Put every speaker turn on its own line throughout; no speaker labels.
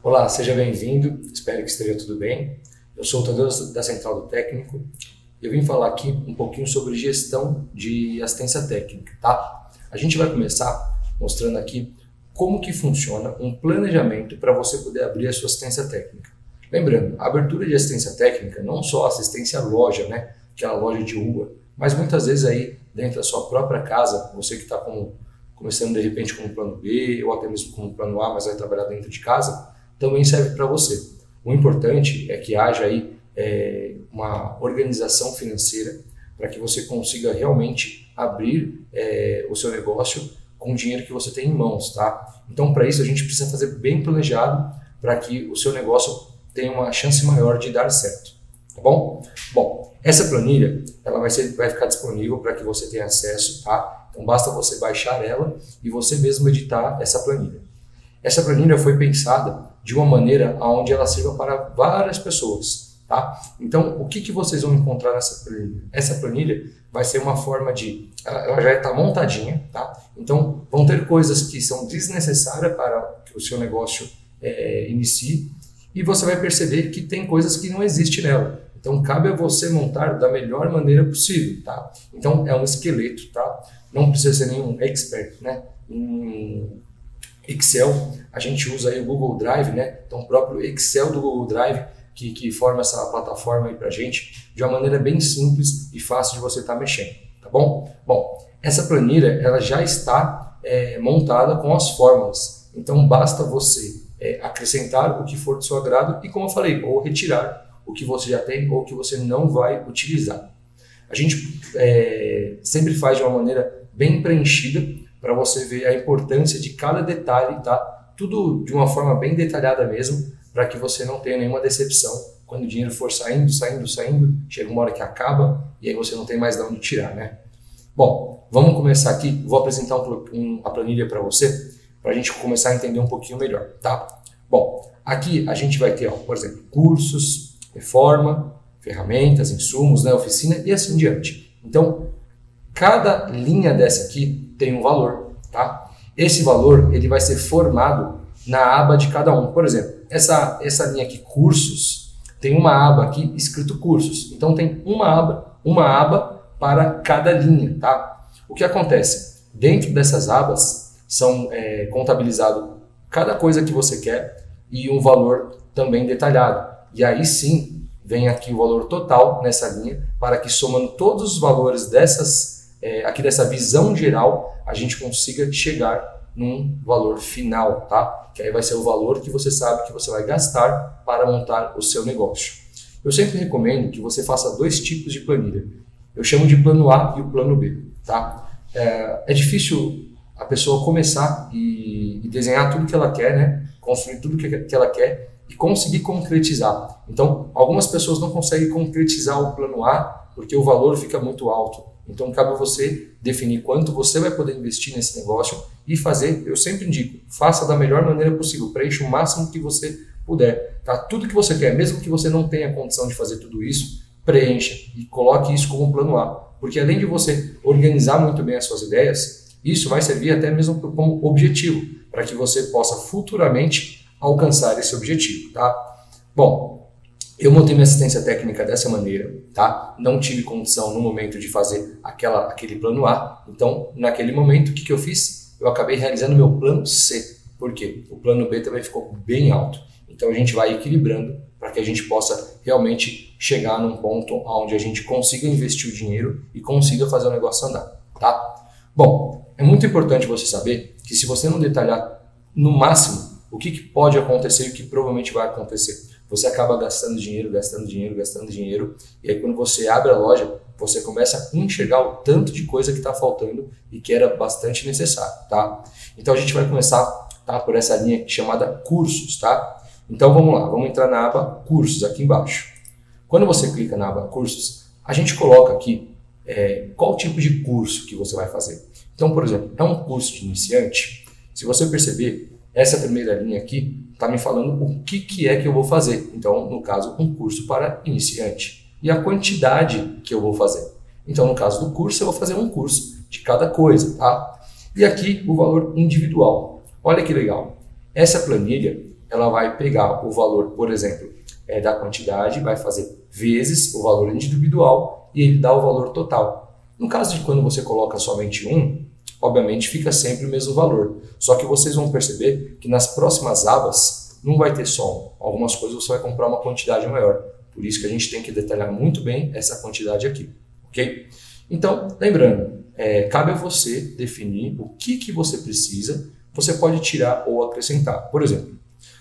Olá, seja bem-vindo, espero que esteja tudo bem. Eu sou o Tadeu da Central do Técnico e eu vim falar aqui um pouquinho sobre gestão de assistência técnica, tá? A gente vai começar mostrando aqui como que funciona um planejamento para você poder abrir a sua assistência técnica. Lembrando, a abertura de assistência técnica não só assistência à loja, né? Aquela loja de rua, mas muitas vezes aí dentro da sua própria casa, você que está começando de repente com um plano B ou até mesmo com um plano A, mas vai trabalhar dentro de casa, também serve para você. O importante é que haja aí uma organização financeira para que você consiga realmente abrir o seu negócio com o dinheiro que você tem em mãos, tá? Então, para isso, a gente precisa fazer bem planejado para que o seu negócio tenha uma chance maior de dar certo, tá bom? Bom, essa planilha ela vai ficar disponível para que você tenha acesso, tá? Então, basta você baixar ela e você mesmo editar essa planilha. Essa planilha foi pensada de uma maneira onde ela sirva para várias pessoas, tá? Então, o que vocês vão encontrar nessa planilha? Essa planilha vai ser uma forma de... Ela já está montadinha, tá? Então, vão ter coisas que são desnecessárias para que o seu negócio inicie e você vai perceber que tem coisas que não existem nela. Então, cabe a você montar da melhor maneira possível, tá? Então, é um esqueleto, tá? Não precisa ser nenhum expert, né? Excel, a gente usa aí o Google Drive, né? Então, o próprio Excel do Google Drive, que forma essa plataforma aí pra gente, de uma maneira bem simples e fácil de você estar mexendo, tá bom? Bom, essa planilha, ela já está montada com as fórmulas, então basta você acrescentar o que for do seu agrado e, como eu falei, ou retirar o que você já tem ou que você não vai utilizar. A gente sempre faz de uma maneira bem preenchida, para você ver a importância de cada detalhe, tá? Tudo de uma forma bem detalhada mesmo, para que você não tenha nenhuma decepção. Quando o dinheiro for saindo, chega uma hora que acaba e aí você não tem mais de onde tirar, né? Bom, vamos começar aqui. Vou apresentar a planilha para você, para a gente começar a entender um pouquinho melhor, tá? Bom, aqui a gente vai ter, ó, por exemplo, cursos, reforma, ferramentas, insumos, né, oficina e assim diante. Então, cada linha dessa aqui tem um valor, tá? Esse valor ele vai ser formado na aba de cada um. Por exemplo, essa linha aqui, cursos, tem uma aba aqui escrito cursos. Então tem uma aba para cada linha, tá? O que acontece? Dentro dessas abas são contabilizado cada coisa que você quer e um valor também detalhado. E aí sim vem aqui o valor total nessa linha para que somando todos os valores aqui dessa visão geral, a gente consiga chegar num valor final, tá? Que aí vai ser o valor que você sabe que você vai gastar para montar o seu negócio. Eu sempre recomendo que você faça dois tipos de planilha. Eu chamo de plano A e o plano B, tá? É difícil a pessoa começar e desenhar tudo que ela quer, né? Construir tudo que ela quer e conseguir concretizar. Então, algumas pessoas não conseguem concretizar o plano A porque o valor fica muito alto. Então, cabe a você definir quanto você vai poder investir nesse negócio e fazer, eu sempre indico, faça da melhor maneira possível, preencha o máximo que você puder, tá? Tudo que você quer, mesmo que você não tenha condição de fazer tudo isso, preencha e coloque isso como plano A, porque além de você organizar muito bem as suas ideias, isso vai servir até mesmo como objetivo, para que você possa futuramente alcançar esse objetivo, tá? Bom, eu montei minha assistência técnica dessa maneira, tá? Não tive condição no momento de fazer aquele plano A, então naquele momento o que eu fiz? Eu acabei realizando meu plano C, por quê? O plano B também ficou bem alto, então a gente vai equilibrando para que a gente possa realmente chegar num ponto onde a gente consiga investir o dinheiro e consiga fazer o negócio andar, tá? Bom, é muito importante você saber que se você não detalhar no máximo o que pode acontecer e o que provavelmente vai acontecer, você acaba gastando dinheiro, e aí quando você abre a loja, você começa a enxergar o tanto de coisa que está faltando e que era bastante necessário, tá? Então a gente vai começar, tá, por essa linha chamada cursos, tá? Então vamos lá, vamos entrar na aba cursos aqui embaixo. Quando você clica na aba cursos, a gente coloca aqui qual tipo de curso que você vai fazer. Então, por exemplo, é um curso de iniciante. Se você perceber, essa primeira linha aqui está me falando o que é que eu vou fazer. Então, no caso, um curso para iniciante. E a quantidade que eu vou fazer. Então, no caso do curso, eu vou fazer um curso de cada coisa, tá? E aqui o valor individual. Olha que legal. Essa planilha, ela vai pegar o valor, por exemplo, da quantidade, vai fazer vezes o valor individual e ele dá o valor total. No caso de quando você coloca somente um, obviamente fica sempre o mesmo valor. Só que vocês vão perceber que nas próximas abas não vai ter só um. Algumas coisas você vai comprar uma quantidade maior. Por isso que a gente tem que detalhar muito bem essa quantidade aqui, ok? Então, lembrando, cabe a você definir o que você precisa, você pode tirar ou acrescentar. Por exemplo,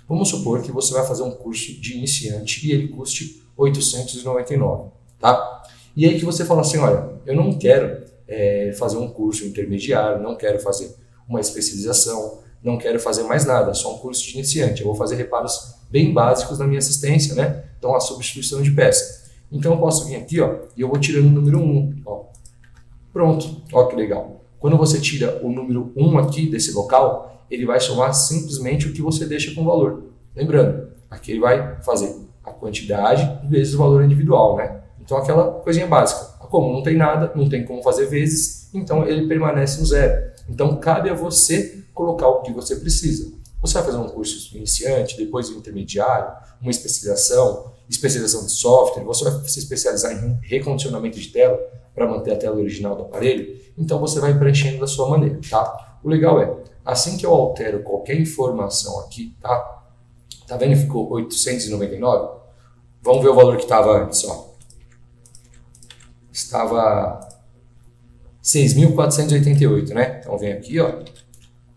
vamos supor que você vai fazer um curso de iniciante e ele custe R$ 899, tá? E aí que você fala assim, olha, eu não quero fazer um curso intermediário, não quero fazer uma especialização, não quero fazer mais nada, só um curso de iniciante. Eu vou fazer reparos bem básicos na minha assistência, né? Então, a substituição de peça. Então, eu posso vir aqui, ó, e eu vou tirando o número 1, ó. Pronto, ó que legal. Quando você tira o número 1 aqui desse local, ele vai somar simplesmente o que você deixa com valor. Lembrando, aqui ele vai fazer a quantidade vezes o valor individual, né? Então, aquela coisinha básica. Como não tem nada, não tem como fazer vezes, então ele permanece no zero. Então, cabe a você colocar o que você precisa. Você vai fazer um curso iniciante, depois um intermediário, uma especialização de software, você vai se especializar em recondicionamento de tela para manter a tela original do aparelho, então você vai preenchendo da sua maneira, tá? O legal é, assim que eu altero qualquer informação aqui, tá? Tá vendo que ficou 899? Vamos ver o valor que estava antes, ó. Estava 6.488, né? Então vem aqui, ó.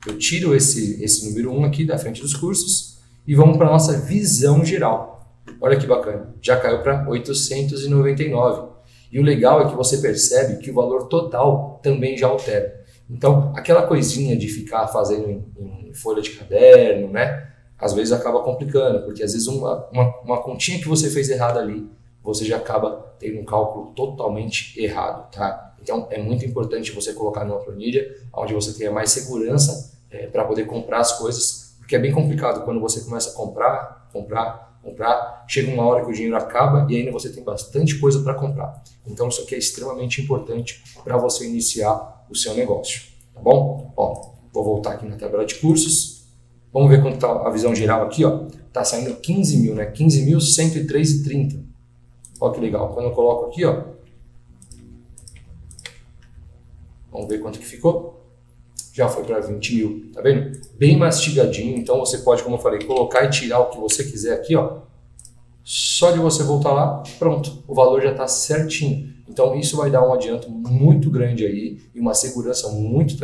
Eu tiro esse número 1 aqui da frente dos cursos e vamos para a nossa visão geral. Olha que bacana, já caiu para 899. E o legal é que você percebe que o valor total também já altera. Então, aquela coisinha de ficar fazendo em folha de caderno, né? Às vezes acaba complicando, porque às vezes uma continha que você fez errada ali, você já acaba tendo um cálculo totalmente errado, tá? Então, é muito importante você colocar numa planilha onde você tenha mais segurança para poder comprar as coisas, porque é bem complicado quando você começa a comprar, chega uma hora que o dinheiro acaba e ainda você tem bastante coisa para comprar. Então, isso aqui é extremamente importante para você iniciar o seu negócio, tá bom? Ó, vou voltar aqui na tabela de cursos. Vamos ver quanto está a visão geral aqui, ó. Tá saindo 15 mil, né? 15.103,30. Olha que legal. Quando eu coloco aqui, ó, vamos ver quanto que ficou. Já foi para 20 mil, tá vendo? Bem mastigadinho, então você pode, como eu falei, colocar e tirar o que você quiser aqui, ó. Só de você voltar lá, pronto, o valor já está certinho. Então isso vai dar um adianto muito grande aí e uma segurança muito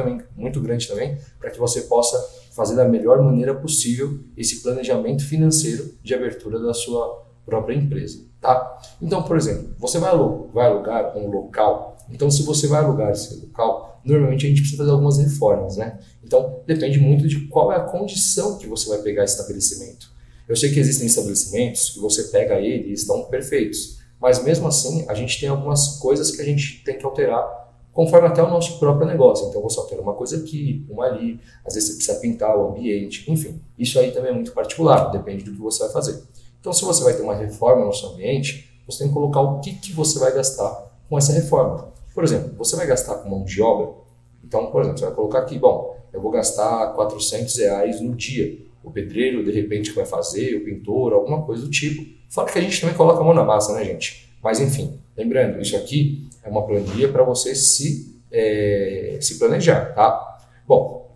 grande também para que você possa fazer da melhor maneira possível esse planejamento financeiro de abertura da sua própria empresa, tá? Então, por exemplo, você vai alugar um local. Então, se você vai alugar esse local, normalmente a gente precisa fazer algumas reformas, né? Então, depende muito de qual é a condição que você vai pegar esse estabelecimento. Eu sei que existem estabelecimentos que você pega ele e estão perfeitos, mas mesmo assim, a gente tem algumas coisas que a gente tem que alterar conforme até o nosso próprio negócio. Então, você altera uma coisa aqui, uma ali, às vezes você precisa pintar o ambiente, enfim. Isso aí também é muito particular, depende do que você vai fazer. Então, se você vai ter uma reforma no seu ambiente, você tem que colocar o que você vai gastar com essa reforma. Por exemplo, você vai gastar com mão de obra? Então, por exemplo, você vai colocar aqui, bom, eu vou gastar R$400 no dia. O pedreiro, de repente, que vai fazer, o pintor, alguma coisa do tipo. Fora que a gente também coloca a mão na massa, né, gente? Mas, enfim, lembrando, isso aqui é uma planilha para você se planejar, tá? Bom,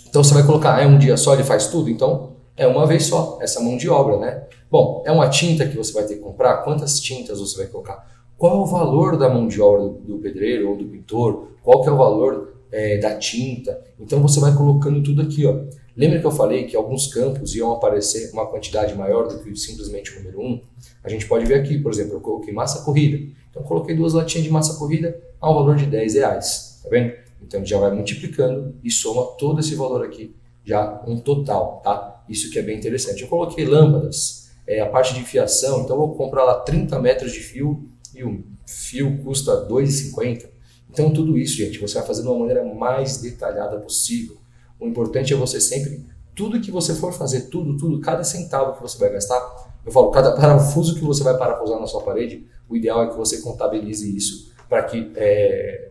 então você vai colocar, é um dia só, ele faz tudo? Então, é uma vez só, essa mão de obra, né? Bom, é uma tinta que você vai ter que comprar? Quantas tintas você vai colocar? Qual é o valor da mão de obra do pedreiro ou do pintor? Qual que é o valor da tinta? Então, você vai colocando tudo aqui, ó. Lembra que eu falei que alguns campos iam aparecer uma quantidade maior do que simplesmente o número 1? A gente pode ver aqui, por exemplo, eu coloquei massa corrida. Então, eu coloquei 2 latinhas de massa corrida a um valor de R$10, tá vendo? Então, ele já vai multiplicando e soma todo esse valor aqui, já um total, tá? Isso que é bem interessante. Eu coloquei lâmpadas, a parte de fiação, então eu vou comprar lá 30 metros de fio e o fio custa R$2,50. Então, tudo isso, gente, você vai fazer de uma maneira mais detalhada possível. O importante é você sempre, tudo que você for fazer, tudo, cada centavo que você vai gastar, eu falo, cada parafuso que você vai parafusar na sua parede, o ideal é que você contabilize isso para que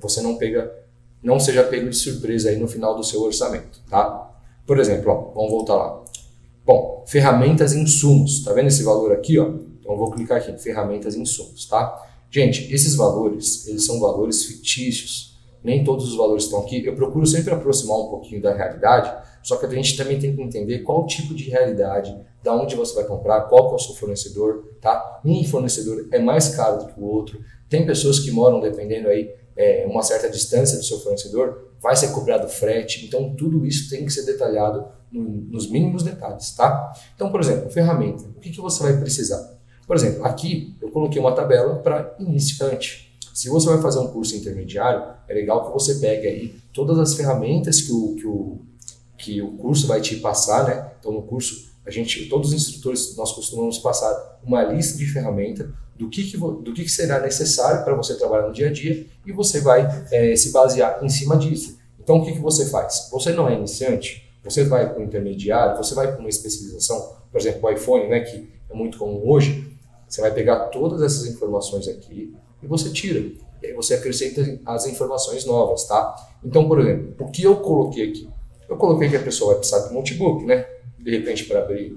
você não seja pego de surpresa aí no final do seu orçamento, tá? Por exemplo, ó, vamos voltar lá. Bom, ferramentas e insumos. Tá vendo esse valor aqui, ó? Então eu vou clicar aqui, ferramentas e insumos, tá? Gente, esses valores, eles são valores fictícios. Nem todos os valores estão aqui. Eu procuro sempre aproximar um pouquinho da realidade, só que a gente também tem que entender qual tipo de realidade, da onde você vai comprar, qual que é o seu fornecedor, tá? Um fornecedor é mais caro do que o outro. Tem pessoas que moram, dependendo aí, uma certa distância do seu fornecedor, vai ser cobrado frete. Então, tudo isso tem que ser detalhado nos mínimos detalhes, tá? Então, por exemplo, ferramenta. O que você vai precisar? Por exemplo, aqui eu coloquei uma tabela para iniciante. Se você vai fazer um curso intermediário, é legal que você pegue aí todas as ferramentas que o curso vai te passar, né? Então, no curso, todos os instrutores, nós costumamos passar uma lista de ferramentas do que será necessário para você trabalhar no dia a dia e você vai se basear em cima disso. Então, o que você faz? Você não é iniciante, você vai para o intermediário, você vai para uma especialização, por exemplo, o iPhone, né, que é muito comum hoje, você vai pegar todas essas informações aqui e você tira. E aí você acrescenta as informações novas, tá? Então, por exemplo, o que eu coloquei aqui? Eu coloquei que a pessoa vai precisar de um notebook, né? De repente, para abrir,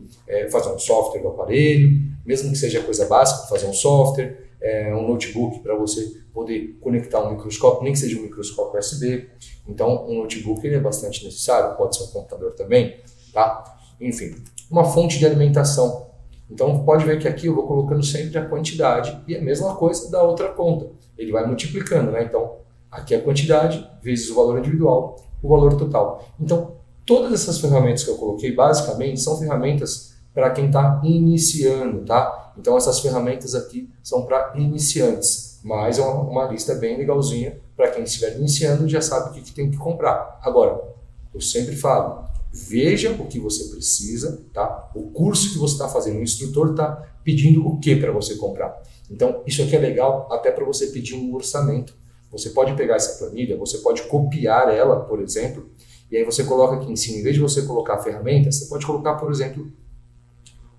fazer um software do aparelho, mesmo que seja coisa básica, fazer um software, um notebook para você poder conectar um microscópio, nem que seja um microscópio USB. Então, um notebook ele é bastante necessário, pode ser um computador também, tá? Enfim, uma fonte de alimentação. Então, pode ver que aqui eu vou colocando sempre a quantidade e a mesma coisa da outra conta. Ele vai multiplicando, né? Então, aqui a quantidade vezes o valor individual, o valor total. Então, todas essas ferramentas que eu coloquei, basicamente, são ferramentas para quem está iniciando, tá? Então, essas ferramentas aqui são para iniciantes, mas é uma lista bem legalzinha para quem estiver iniciando já sabe o que tem que comprar. Agora, eu sempre falo, veja o que você precisa, tá? O curso que você está fazendo, o instrutor está pedindo o que para você comprar. Então, isso aqui é legal até para você pedir um orçamento. Você pode pegar essa planilha, você pode copiar ela, por exemplo, e aí você coloca aqui em cima, em vez de você colocar a ferramenta, você pode colocar, por exemplo,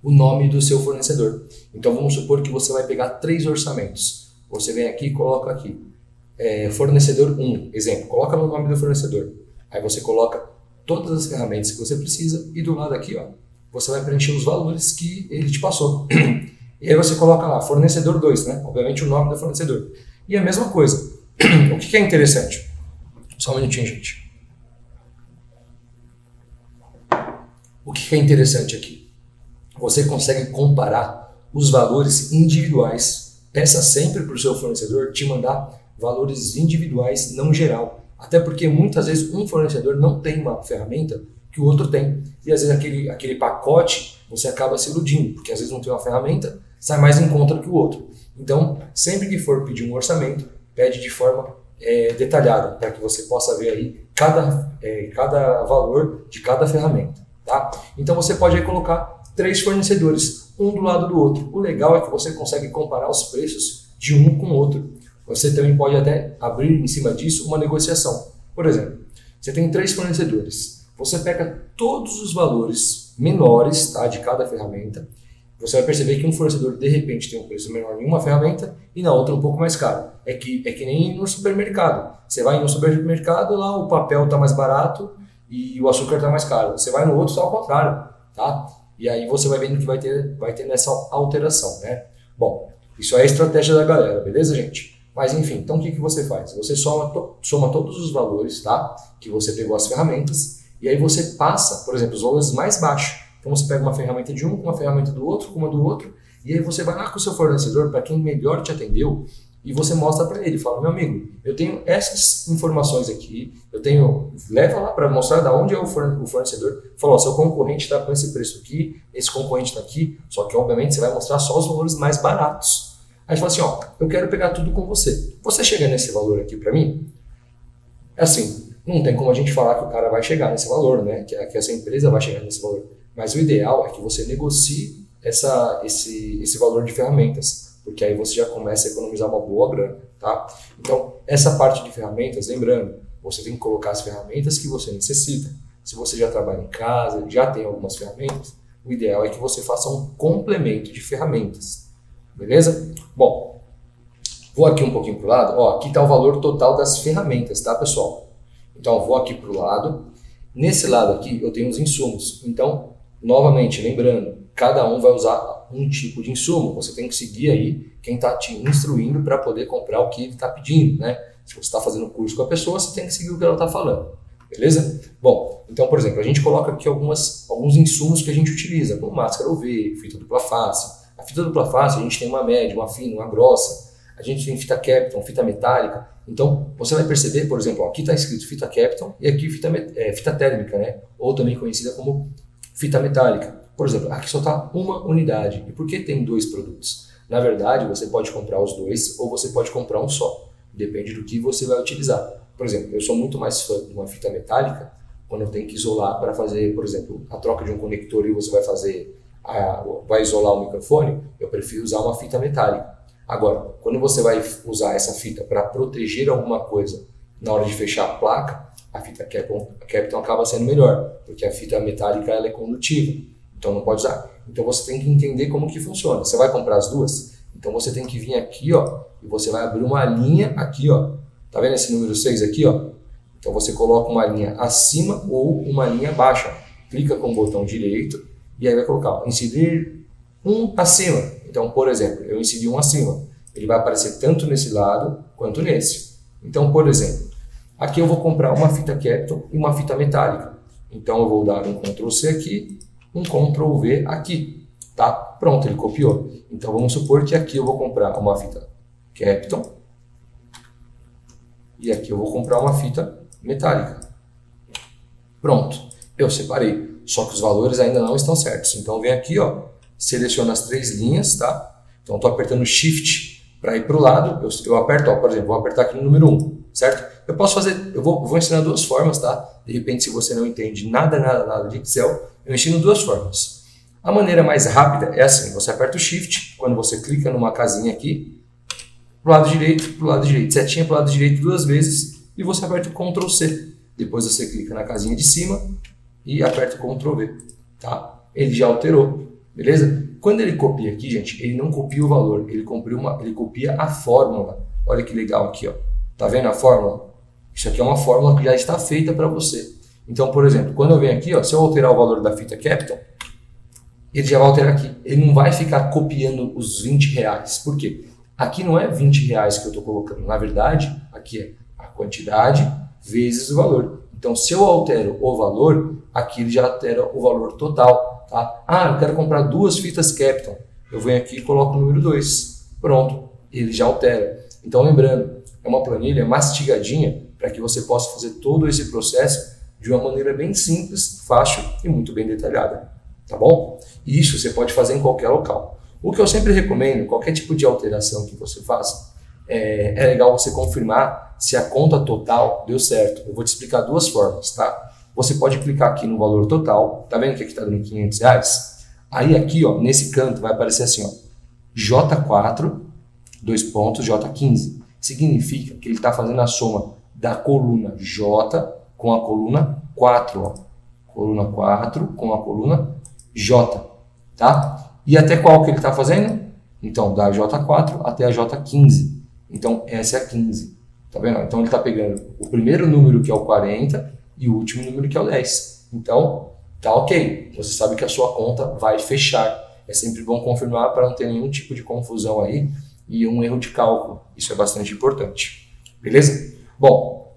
o nome do seu fornecedor. Então, vamos supor que você vai pegar 3 orçamentos. Você vem aqui e coloca aqui, fornecedor 1, exemplo, coloca no nome do fornecedor. Aí você coloca todas as ferramentas que você precisa e do lado aqui, ó, você vai preencher os valores que ele te passou. E aí você coloca lá, fornecedor 2, né? Obviamente o nome do fornecedor. E a mesma coisa. O que é interessante? Só um minutinho, gente. O que é interessante aqui? Você consegue comparar os valores individuais. Peça sempre para o seu fornecedor te mandar valores individuais, não geral. Até porque muitas vezes um fornecedor não tem uma ferramenta que o outro tem. E às vezes aquele pacote você acaba se iludindo, porque às vezes não tem uma ferramenta, sai mais em conta do que o outro. Então, sempre que for pedir um orçamento, pede de forma detalhada, para que você possa ver aí cada valor de cada ferramenta. Tá? Então você pode aí colocar 3 fornecedores, um do lado do outro. O legal é que você consegue comparar os preços de um com o outro. Você também pode até abrir em cima disso uma negociação. Por exemplo, você tem 3 fornecedores. Você pega todos os valores menores, tá, de cada ferramenta. Você vai perceber que um fornecedor de repente tem um preço menor em uma ferramenta e na outra um pouco mais caro. É que nem no supermercado. Você vai no supermercado, lá o papel está mais barato e o açúcar está mais caro. Você vai no outro, está ao contrário, tá? E aí você vai vendo que vai ter nessa alteração, né? Bom, isso é a estratégia da galera, beleza, gente? Mas enfim, então o que você faz? Você soma todos os valores, tá? Que você pegou as ferramentas e aí você passa, por exemplo, os valores mais baixos. Então você pega uma ferramenta de um, uma ferramenta do outro, com uma do outro, e aí você vai lá com o seu fornecedor, para quem melhor te atendeu, e você mostra para ele, fala, meu amigo, eu tenho essas informações aqui, leva lá para mostrar de onde é o fornecedor, fala, seu concorrente está com esse preço aqui, esse concorrente está aqui, só que obviamente você vai mostrar só os valores mais baratos. Aí você fala assim, ó, eu quero pegar tudo com você. Você chega nesse valor aqui para mim? É assim, não tem como a gente falar que o cara vai chegar nesse valor, né? Que essa empresa vai chegar nesse valor. Mas o ideal é que você negocie esse valor de ferramentas, porque aí você já começa a economizar uma boa grana, tá? Então, essa parte de ferramentas, lembrando, você tem que colocar as ferramentas que você necessita. Se você já trabalha em casa, já tem algumas ferramentas, o ideal é que você faça um complemento de ferramentas, beleza? Bom, vou aqui um pouquinho para o lado, ó, aqui está o valor total das ferramentas, tá, pessoal? Então, eu vou aqui para o lado, nesse lado aqui eu tenho os insumos, então, Novamente, lembrando, cada um vai usar um tipo de insumo. Você tem que seguir aí quem está te instruindo para poder comprar o que ele está pedindo, né? Se você está fazendo curso com a pessoa, você tem que seguir o que ela está falando, beleza? Bom, então, por exemplo, a gente coloca aqui alguns insumos que a gente utiliza, como máscara UV, fita dupla face. A fita dupla face, a gente tem uma média, uma fina, uma grossa. A gente tem fita Kapton, fita metálica. Então, você vai perceber, por exemplo, ó, aqui está escrito fita Kapton e aqui fita térmica, né? Ou também conhecida como fita metálica. Por exemplo, aqui só está uma unidade. E por que tem 2 produtos? Na verdade, você pode comprar os 2 ou você pode comprar um só. Depende do que você vai utilizar. Por exemplo, eu sou muito mais fã de uma fita metálica quando eu tenho que isolar para fazer, por exemplo, a troca de um conector e você vai isolar o microfone, eu prefiro usar uma fita metálica. Agora, quando você vai usar essa fita para proteger alguma coisa na hora de fechar a placa, a fita Kapton acaba sendo melhor, porque a fita metálica ela é condutiva, então não pode usar. Então você tem que entender como que funciona. Você vai comprar as duas? Então você tem que vir aqui, ó, e você vai abrir uma linha aqui, ó. Tá vendo esse número 6 aqui, ó? Então você coloca uma linha acima ou uma linha abaixo. Clica com o botão direito e aí vai colocar, ó, inserir um acima. Então, por exemplo, eu inseri um acima. Ele vai aparecer tanto nesse lado quanto nesse. Então, por exemplo, aqui eu vou comprar uma fita Kapton e uma fita metálica. Então eu vou dar um Ctrl C aqui, um Ctrl V aqui. Tá? Pronto, ele copiou. Então vamos supor que aqui eu vou comprar uma fita Kapton e aqui eu vou comprar uma fita metálica. Pronto, eu separei. Só que os valores ainda não estão certos. Então vem aqui, ó, seleciona as 3 linhas, tá? Então estou apertando Shift para ir para o lado. Eu aperto, ó, por exemplo, vou apertar aqui no número 1, certo? Eu posso fazer, eu vou ensinar 2 formas, tá? De repente, se você não entende nada de Excel, eu ensino 2 formas. A maneira mais rápida é assim, você aperta o Shift, quando você clica numa casinha aqui, pro lado direito, setinha pro lado direito 2 vezes, e você aperta o Ctrl C. Depois você clica na casinha de cima e aperta o Ctrl V, tá? Ele já alterou, beleza? Quando ele copia aqui, gente, ele não copia o valor, ele copia a fórmula. Olha que legal aqui, ó. Tá vendo a fórmula? Isso aqui é uma fórmula que já está feita para você. Então, por exemplo, quando eu venho aqui, ó, se eu alterar o valor da fita Kapton, ele já vai alterar aqui. Ele não vai ficar copiando os 20 reais. Por quê? Aqui não é 20 reais que eu estou colocando. Na verdade, aqui é a quantidade vezes o valor. Então, se eu altero o valor, aqui ele já altera o valor total. Tá? Ah, eu quero comprar 2 fitas Kapton. Eu venho aqui e coloco o número 2. Pronto, ele já altera. Então, lembrando, é uma planilha mastigadinha para que você possa fazer todo esse processo de uma maneira bem simples, fácil e muito bem detalhada. Tá bom? E isso você pode fazer em qualquer local. O que eu sempre recomendo, qualquer tipo de alteração que você faça, é legal você confirmar se a conta total deu certo. Eu vou te explicar 2 formas, tá? Você pode clicar aqui no valor total, tá vendo que aqui está dando 500 reais? Aí aqui, ó, nesse canto vai aparecer assim, ó, J4, 2 pontos, J15. Significa que ele está fazendo a soma da coluna J com a coluna 4, ó. Coluna 4 com a coluna J, tá? E até qual que ele está fazendo? Então, da J4 até a J15. Então, essa é a 15. Tá vendo? Então, ele está pegando o primeiro número, que é o 40, e o último número, que é o 10. Então, tá ok. Você sabe que a sua conta vai fechar. É sempre bom confirmar para não ter nenhum tipo de confusão aí e um erro de cálculo. Isso é bastante importante. Beleza? Bom,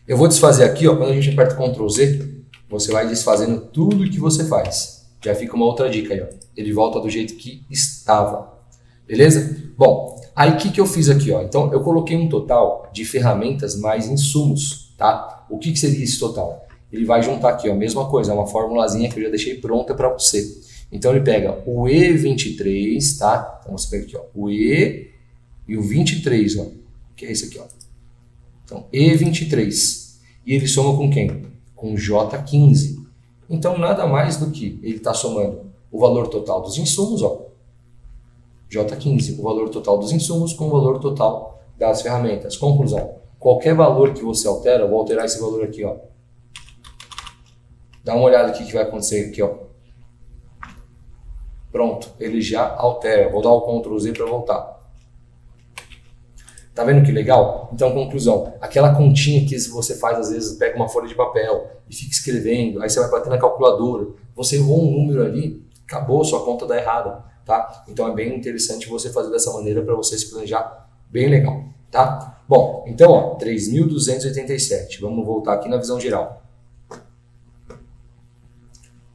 eu vou desfazer aqui, ó, quando a gente aperta Ctrl Z, você vai desfazendo tudo que você faz. Já fica uma outra dica aí, ó. Ele volta do jeito que estava. Beleza? Bom, aí o que eu fiz aqui, ó? Então, eu coloquei um total de ferramentas mais insumos, tá? O que seria esse total? Ele vai juntar aqui, ó, a mesma coisa, uma formulazinha que eu já deixei pronta para você. Então, ele pega o E23, tá? Então, você pega aqui, ó, o E e o 23, ó, que é esse aqui, ó. Então, E23. E ele soma com quem? Com J15. Então, nada mais do que ele está somando o valor total dos insumos, ó, J15, o valor total dos insumos com o valor total das ferramentas. Conclusão, qualquer valor que você altera, eu vou alterar esse valor aqui, ó. Dá uma olhada aqui que vai acontecer aqui, ó. Pronto, ele já altera. Vou dar o Ctrl Z para voltar. Tá vendo que legal? Então, conclusão, aquela continha que você faz, às vezes, pega uma folha de papel e fica escrevendo, aí você vai bater na calculadora, você errou um número ali, acabou, sua conta dá errada, tá? Então é bem interessante você fazer dessa maneira para você se planejar bem legal, tá? Bom, então, ó, 3.287. Vamos voltar aqui na visão geral.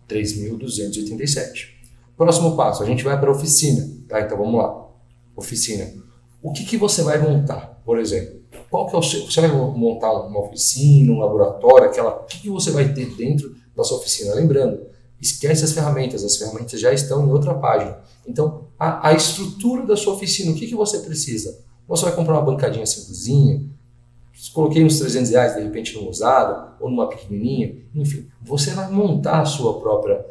3.287. Próximo passo, a gente vai para a oficina, tá? Então vamos lá. Oficina. O que você vai montar, por exemplo? Qual que é o seu? Você vai montar uma oficina, um laboratório, o que você vai ter dentro da sua oficina? Lembrando, esquece as ferramentas já estão em outra página. Então, a estrutura da sua oficina, o que você precisa? Você vai comprar uma bancadinha simplesinha, coloquei uns R$300 de repente numa usada, ou numa pequenininha, enfim, você vai montar a sua própria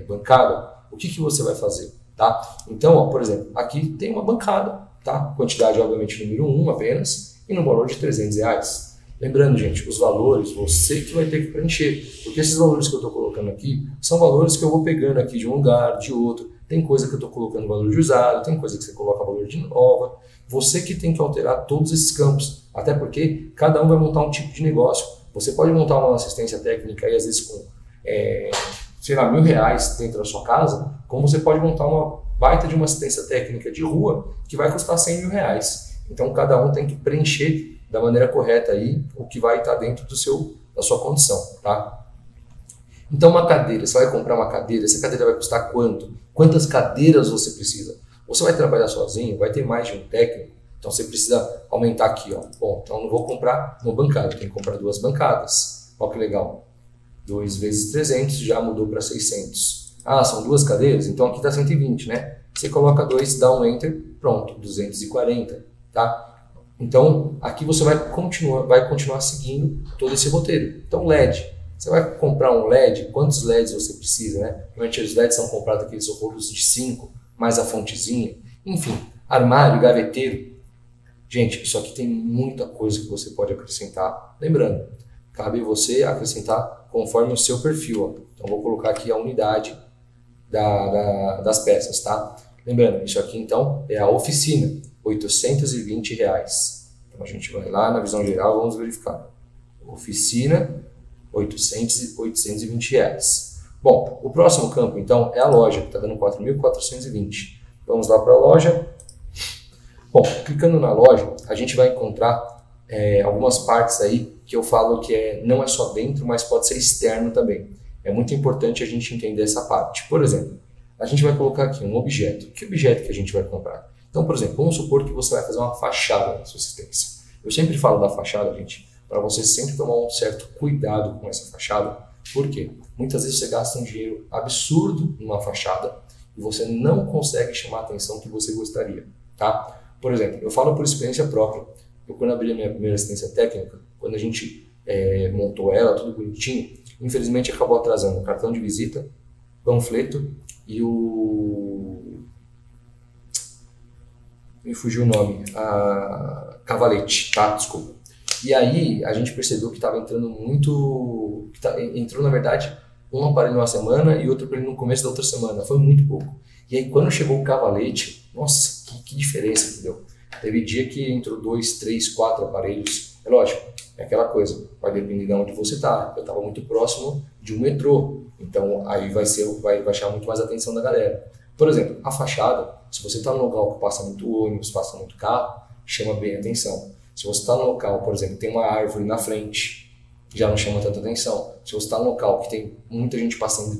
bancada. O que você vai fazer? Tá? Então, ó, por exemplo, aqui tem uma bancada, tá? Quantidade, obviamente, número 1 apenas, e no valor de R$300. Lembrando, gente, os valores, você que vai ter que preencher, porque esses valores que eu estou colocando aqui, são valores que eu vou pegando aqui de um lugar, de outro, tem coisa que eu estou colocando valor de usado, tem coisa que você coloca valor de nova, você que tem que alterar todos esses campos, até porque cada um vai montar um tipo de negócio. Você pode montar uma assistência técnica aí, às vezes com, sei lá, R$1.000 dentro da sua casa, como você pode montar uma baita de uma assistência técnica de rua que vai custar R$100.000. Então cada um tem que preencher da maneira correta aí o que vai estar dentro da sua condição, tá? Então uma cadeira, você vai comprar uma cadeira, essa cadeira vai custar quanto? Quantas cadeiras você precisa? Você vai trabalhar sozinho, vai ter mais de um técnico, então você precisa aumentar aqui, ó. Bom, então não vou comprar uma bancada, tem que comprar 2 bancadas. Olha que legal. 2 vezes 300 já mudou para 600. Ah, são 2 cadeiras? Então aqui está 120, né? Você coloca 2, dá um Enter, pronto, 240, tá? Então aqui você vai continuar seguindo todo esse roteiro. Então LED, você vai comprar um LED, quantos LEDs você precisa, né? Normalmente os LEDs são comprados aqueles rolos de 5, mais a fontezinha, enfim, armário, gaveteiro. Gente, isso aqui tem muita coisa que você pode acrescentar. Lembrando, cabe você acrescentar conforme o seu perfil, ó. Então vou colocar aqui a unidade das peças, tá? Lembrando, isso aqui então é a oficina, R$820. Então a gente vai lá na visão geral, vamos verificar. Oficina, R$820. Bom, o próximo campo então é a loja, que está dando 4.420. Vamos lá para a loja. Bom, clicando na loja, a gente vai encontrar algumas partes aí que eu falo que não é só dentro, mas pode ser externo também. É muito importante a gente entender essa parte. Por exemplo, a gente vai colocar aqui um objeto. Que objeto que a gente vai comprar? Então, por exemplo, vamos supor que você vai fazer uma fachada na sua assistência. Eu sempre falo da fachada, gente, para você sempre tomar um certo cuidado com essa fachada. Por quê? Muitas vezes você gasta um dinheiro absurdo numa fachada e você não consegue chamar a atenção que você gostaria, tá? Por exemplo, eu falo por experiência própria. Eu, quando abri a minha primeira assistência técnica, quando a gente montou ela, tudo bonitinho, infelizmente acabou atrasando o cartão de visita, panfleto e me fugiu o nome, a cavalete, tá? Desculpa. E aí a gente percebeu que estava entrando muito, entrou na verdade um aparelho numa semana e outro aparelho no começo da outra semana, foi muito pouco. E aí quando chegou o cavalete, nossa, que diferença, entendeu? Teve dia que entrou 2, 3, 4 aparelhos, é lógico, é aquela coisa, vai depender de onde você está. Eu estava muito próximo de um metrô, então aí vai chamar muito mais a atenção da galera. Por exemplo, a fachada, se você está num local que passa muito ônibus, passa muito carro, chama bem a atenção. Se você está num local, por exemplo, que tem uma árvore na frente, já não chama tanta atenção. Se você está num local que tem muita gente passando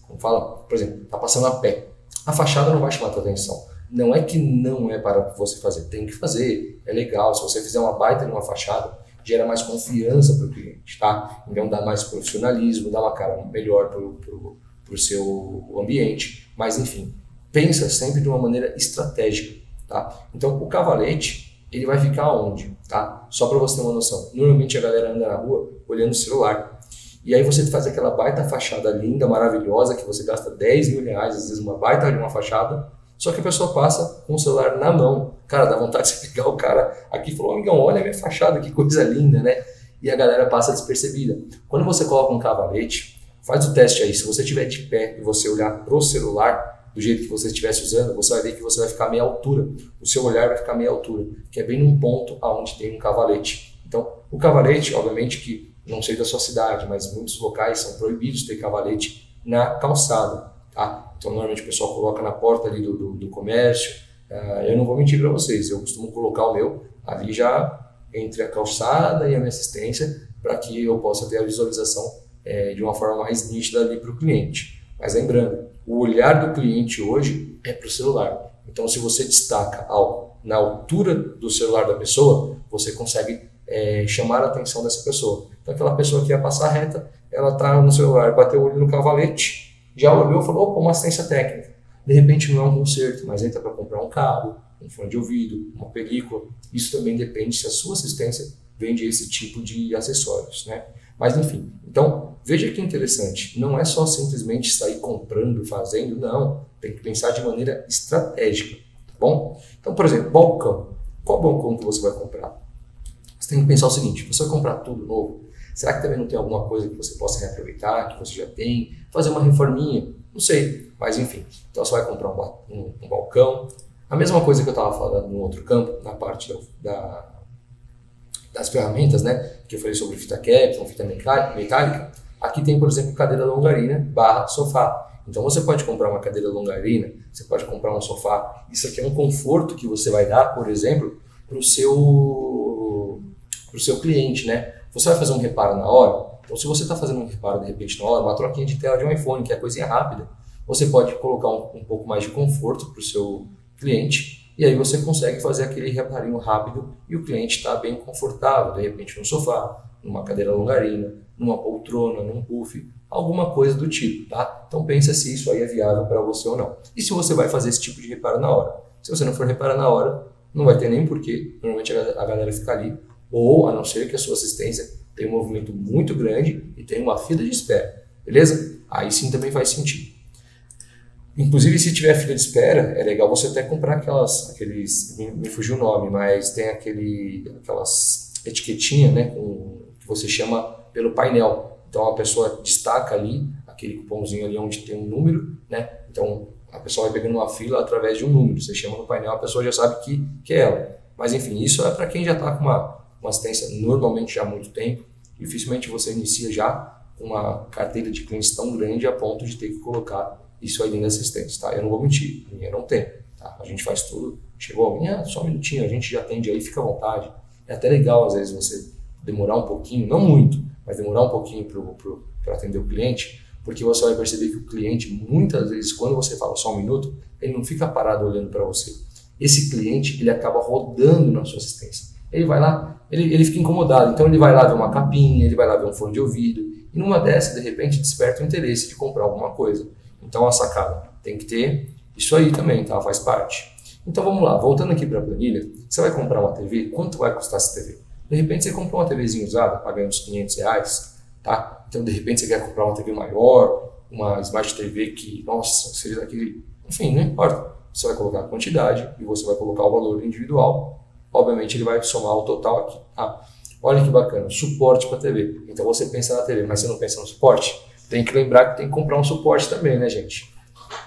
como fala? Por exemplo, está passando a pé, a fachada não vai chamar tanta atenção. Não é que não é para você fazer, tem que fazer, é legal. Se você fizer uma baita de uma fachada, gera mais confiança para o cliente, tá? Então dá mais profissionalismo, dá uma cara melhor para o seu ambiente, mas enfim, pensa sempre de uma maneira estratégica, tá? Então o cavalete, ele vai ficar onde, tá? Só para você ter uma noção, normalmente a galera anda na rua olhando o celular, e aí você faz aquela baita fachada linda, maravilhosa, que você gasta R$10.000, às vezes uma baita de uma fachada, só que a pessoa passa com o celular na mão. Cara, dá vontade de você pegar o cara aqui e falar, amigão, olha a minha fachada, que coisa linda, né? E a galera passa despercebida. Quando você coloca um cavalete, faz o teste aí. Se você estiver de pé e você olhar pro celular, do jeito que você estivesse usando, você vai ver que você vai ficar meia altura. O seu olhar vai ficar meia altura, que é bem num ponto onde tem um cavalete. Então, o cavalete, obviamente que, não sei da sua cidade, mas muitos locais são proibidos ter cavalete na calçada, tá? Então, normalmente o pessoal coloca na porta ali do comércio. Eu não vou mentir para vocês, eu costumo colocar o meu ali já entre a calçada e a minha assistência, para que eu possa ter a visualização de uma forma mais nítida ali para o cliente. Mas lembrando, o olhar do cliente hoje é para o celular. Então, se você destaca algo na altura do celular da pessoa, você consegue chamar a atenção dessa pessoa. Então, aquela pessoa que ia passar reta, ela está no celular, bateu o olho no cavalete, já olhou e falou, opa, uma assistência técnica. De repente não é um conserto, mas entra para comprar um cabo, um fone de ouvido, uma película. Isso também depende se a sua assistência vende esse tipo de acessórios, né? Mas enfim, então veja que interessante, não é só simplesmente sair comprando, fazendo, não. Tem que pensar de maneira estratégica, tá bom? Então, por exemplo, balcão. Qual balcão que você vai comprar? Você tem que pensar o seguinte, você vai comprar tudo novo? Será que também não tem alguma coisa que você possa reaproveitar, que você já tem? Fazer uma reforminha? Não sei, mas enfim. Então você vai comprar um balcão. A mesma coisa que eu estava falando no outro campo, na parte das ferramentas, né? Que eu falei sobre fita Kapton, fita metálica. Aqui tem, por exemplo, cadeira longarina / sofá. Então você pode comprar uma cadeira longarina, você pode comprar um sofá. Isso aqui é um conforto que você vai dar, por exemplo, para o seu cliente, né? Você vai fazer um reparo na hora. Então, se você está fazendo um reparo de repente na hora, uma troquinha de tela de um iPhone, que é coisinha rápida, você pode colocar um pouco mais de conforto para o seu cliente e aí você consegue fazer aquele reparinho rápido e o cliente está bem confortável, de repente num sofá, numa cadeira longarina, numa poltrona, num puff, alguma coisa do tipo, tá? Então pensa se isso aí é viável para você ou não. E se você vai fazer esse tipo de reparo na hora. Se você não for reparar na hora, não vai ter nem porquê, normalmente a galera fica ali, ou a não ser que a sua assistência tenha um movimento muito grande e tenha uma fila de espera, beleza? Aí sim também faz sentido. Inclusive, se tiver fila de espera, é legal você até comprar aqueles, me fugiu o nome, mas tem aquelas etiquetinhas, né, que você chama pelo painel. Então a pessoa destaca ali, aquele cupomzinho ali onde tem um número, né? Então a pessoa vai pegando uma fila através de um número. Você chama no painel, a pessoa já sabe que é ela. Mas enfim, isso é para quem já está com uma assistência normalmente já há muito tempo. Dificilmente você inicia já com uma carteira de clientes tão grande a ponto de ter que colocar isso aí dentro da assistência, tá? Eu não vou mentir, a minha não tem, tá? A gente faz tudo. Chegou alguém, só um minutinho, a gente já atende aí, fica à vontade. É até legal, às vezes, você demorar um pouquinho, não muito, mas demorar um pouquinho para atender o cliente, porque você vai perceber que o cliente, muitas vezes, quando você fala só um minuto, ele não fica parado olhando para você. Esse cliente, ele acaba rodando na sua assistência. Ele vai lá, ele fica incomodado, então ele vai lá ver uma capinha, ele vai lá ver um fone de ouvido, e numa dessa, de repente, desperta o interesse de comprar alguma coisa. Então, a sacada tem que ter isso aí também, tá? Faz parte. Então, vamos lá. Voltando aqui para a planilha, você vai comprar uma TV, quanto vai custar essa TV? De repente, você comprou uma TVzinha usada, paga uns R$500, tá? Então, de repente, você quer comprar uma TV maior, uma Smart TV que, nossa, seja daquele... Enfim, não importa. Você vai colocar a quantidade e você vai colocar o valor individual. Obviamente, ele vai somar o total aqui, tá? Olha que bacana, suporte para TV. Então, você pensa na TV, mas você não pensa no suporte? Tem que lembrar que tem que comprar um suporte também, né, gente?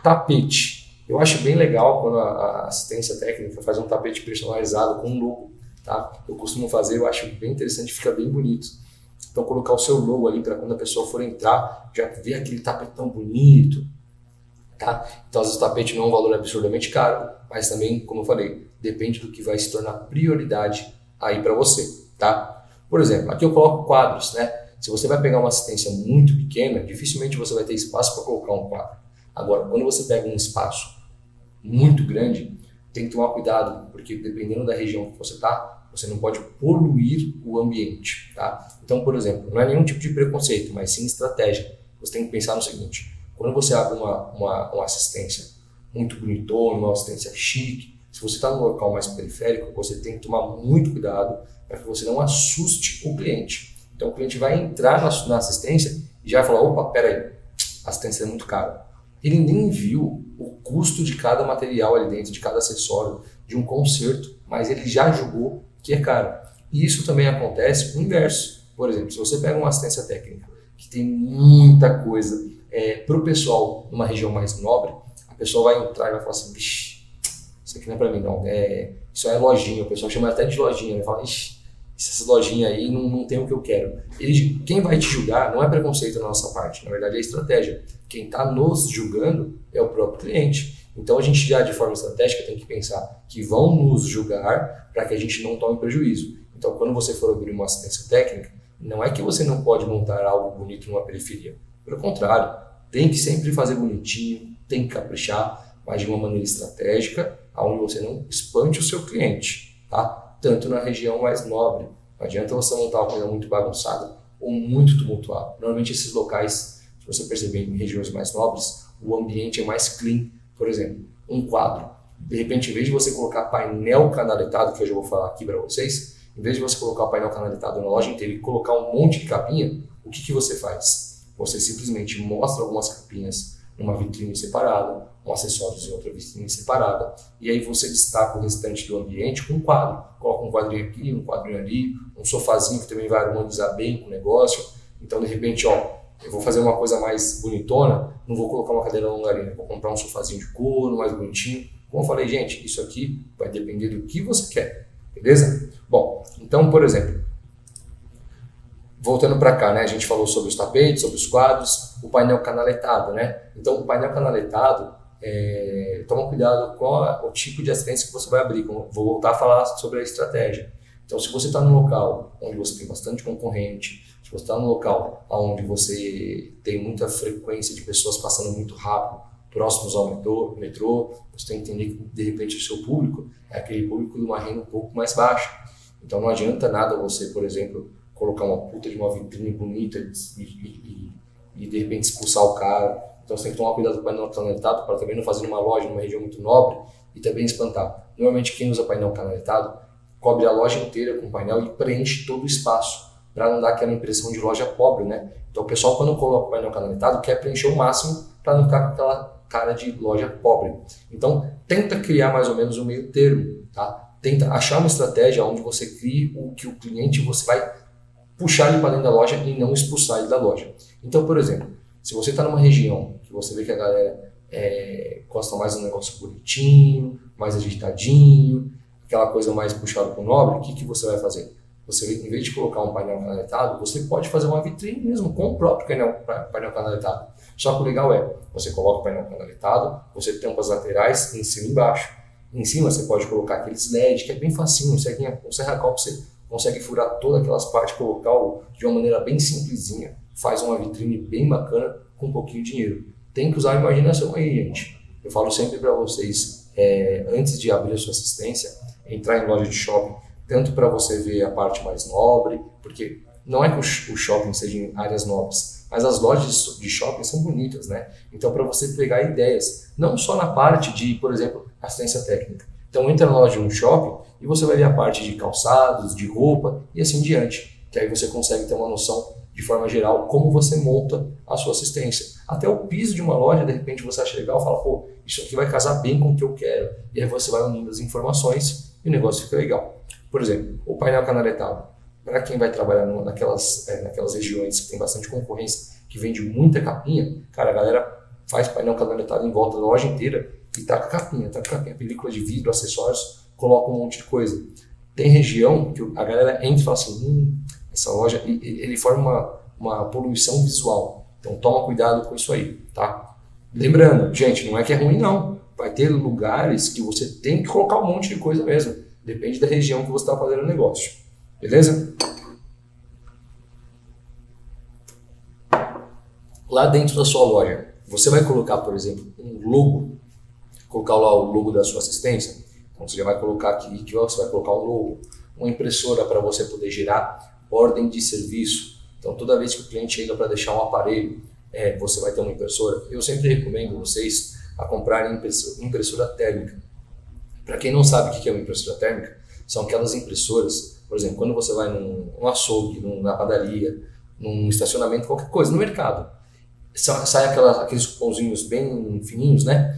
Tapete. Eu acho bem legal quando a assistência técnica faz um tapete personalizado com um logo, tá? Eu costumo fazer, eu acho bem interessante, fica bem bonito. Então, colocar o seu logo ali para quando a pessoa for entrar, já ver aquele tapete tão bonito, tá? Então, às vezes o tapete não é um valor absurdamente caro, mas também, como eu falei, depende do que vai se tornar prioridade aí para você, tá? Por exemplo, aqui eu coloco quadros, né? Se você vai pegar uma assistência muito pequena, dificilmente você vai ter espaço para colocar um quadro. Agora, quando você pega um espaço muito grande, tem que tomar cuidado, porque dependendo da região que você está, você não pode poluir o ambiente, tá? Então, por exemplo, não é nenhum tipo de preconceito, mas sim estratégia. Você tem que pensar no seguinte, quando você abre uma assistência muito bonitona, uma assistência chique, se você está num local mais periférico, você tem que tomar muito cuidado para que você não assuste o cliente. Então o cliente vai entrar na assistência e já vai falar, opa, peraí, a assistência é muito cara. Ele nem viu o custo de cada material ali dentro, de cada acessório, de um conserto, mas ele já julgou que é caro. E isso também acontece o inverso. Por exemplo, se você pega uma assistência técnica que tem muita coisa para o pessoal numa região mais nobre, a pessoa vai entrar e vai falar assim, vixe, isso aqui não é para mim não, isso é lojinha, o pessoal chama até de lojinha, vai falar, ixi, essa lojinha aí não tem o que eu quero. Quem vai te julgar não é preconceito da nossa parte, na verdade é estratégia. Quem está nos julgando é o próprio cliente. Então a gente já de forma estratégica tem que pensar que vão nos julgar para que a gente não tome prejuízo. Então quando você for abrir uma assistência técnica, não é que você não pode montar algo bonito numa periferia. Pelo contrário, tem que sempre fazer bonitinho, tem que caprichar, mas de uma maneira estratégica, onde você não espante o seu cliente, tá? Tanto na região mais nobre. Não adianta você montar uma coisa muito bagunçada ou muito tumultuada. Normalmente esses locais, se você perceber em regiões mais nobres, o ambiente é mais clean. Por exemplo, um quadro. De repente, em vez de você colocar painel canaletado, que eu já vou falar aqui para vocês, em vez de você colocar o painel canaletado na loja inteira e colocar um monte de capinha, o que você faz? Você simplesmente mostra algumas capinhas numa vitrine separada, um acessórios em outra vitrine separada, e aí você destaca o restante do ambiente com um quadro. Coloca um quadrinho aqui, um quadrinho ali, um sofazinho que também vai harmonizar bem com o negócio. Então, de repente, eu vou fazer uma coisa mais bonitona, não vou colocar uma cadeira longarina, vou comprar um sofazinho de couro, mais bonitinho. Como eu falei, gente, isso aqui vai depender do que você quer, beleza? Bom, então, por exemplo, voltando para cá, né, a gente falou sobre os tapetes, sobre os quadros, o painel canaletado, né? Então, o painel canaletado, toma cuidado com o tipo de assistência que você vai abrir. Vou voltar a falar sobre a estratégia. Então, se você está num local onde você tem bastante concorrente, se você está num local onde você tem muita frequência de pessoas passando muito rápido, próximos ao metrô, você tem que entender que, de repente, o seu público é aquele público de uma renda um pouco mais baixa. Então, não adianta nada você, por exemplo, colocar uma puta de uma vitrine bonita e de repente expulsar o cara. Então você tem que tomar cuidado com o painel canaletado para também não fazer numa loja, numa região muito nobre e também espantar. Normalmente quem usa painel canaletado cobre a loja inteira com painel e preenche todo o espaço para não dar aquela impressão de loja pobre, né? Então o pessoal quando coloca o painel canaletado quer preencher o máximo para não ficar com aquela cara de loja pobre. Então tenta criar mais ou menos um meio termo, tá? Tenta achar uma estratégia onde você crie o que o cliente você vai puxar ele para dentro da loja e não expulsar ele da loja. Então, por exemplo, se você está numa região que você vê que a galera gosta mais de um negócio bonitinho, mais agitadinho, aquela coisa mais puxada para o nobre, o que você vai fazer? Você, em vez de colocar um painel canaletado, você pode fazer uma vitrine mesmo com o próprio painel canaletado. Só que o legal você coloca o painel canaletado, você tampa as laterais em cima e embaixo. Em cima você pode colocar aqueles LED, que é bem facinho, um serra-cal você consegue furar todas aquelas partes, colocar de uma maneira bem simplesinha, faz uma vitrine bem bacana com um pouquinho de dinheiro. Tem que usar a imaginação aí, gente. Eu falo sempre para vocês, antes de abrir a sua assistência, entrar em loja de shopping, tanto para você ver a parte mais nobre, porque não é que o shopping seja em áreas nobres, mas as lojas de shopping são bonitas, né? Então, para você pegar ideias, não só na parte de, por exemplo, assistência técnica. Então, entra na loja de um shopping e você vai ver a parte de calçados, de roupa e assim diante. Que aí você consegue ter uma noção, de forma geral, como você monta a sua assistência. Até o piso de uma loja, de repente, você acha legal e fala, pô, isso aqui vai casar bem com o que eu quero. E aí você vai unindo as informações e o negócio fica legal. Por exemplo, o painel canaletado. Para quem vai trabalhar naquelas regiões que tem bastante concorrência, que vende muita capinha, cara, a galera faz painel canaletado em volta da loja inteira e taca capinha, película de vidro, acessórios, coloca um monte de coisa. Tem região que a galera entra e fala assim, essa loja, ele forma uma poluição visual. Então toma cuidado com isso aí, tá? Lembrando, gente, não é que é ruim não. Vai ter lugares que você tem que colocar um monte de coisa mesmo. Depende da região que você está fazendo o negócio. Beleza? Lá dentro da sua loja, você vai colocar, por exemplo, um logo, colocar lá o logo da sua assistência. Então você já vai colocar aqui que você vai colocar um logo, uma impressora para você poder gerar ordem de serviço. Então toda vez que o cliente chega para deixar um aparelho, você vai ter uma impressora. Eu sempre recomendo vocês a comprarem impressora térmica. Para quem não sabe o que é uma impressora térmica, são aquelas impressoras, por exemplo, quando você vai num açougue, na padaria, num estacionamento, qualquer coisa, no mercado, sai aqueles cupomzinhos bem fininhos, né?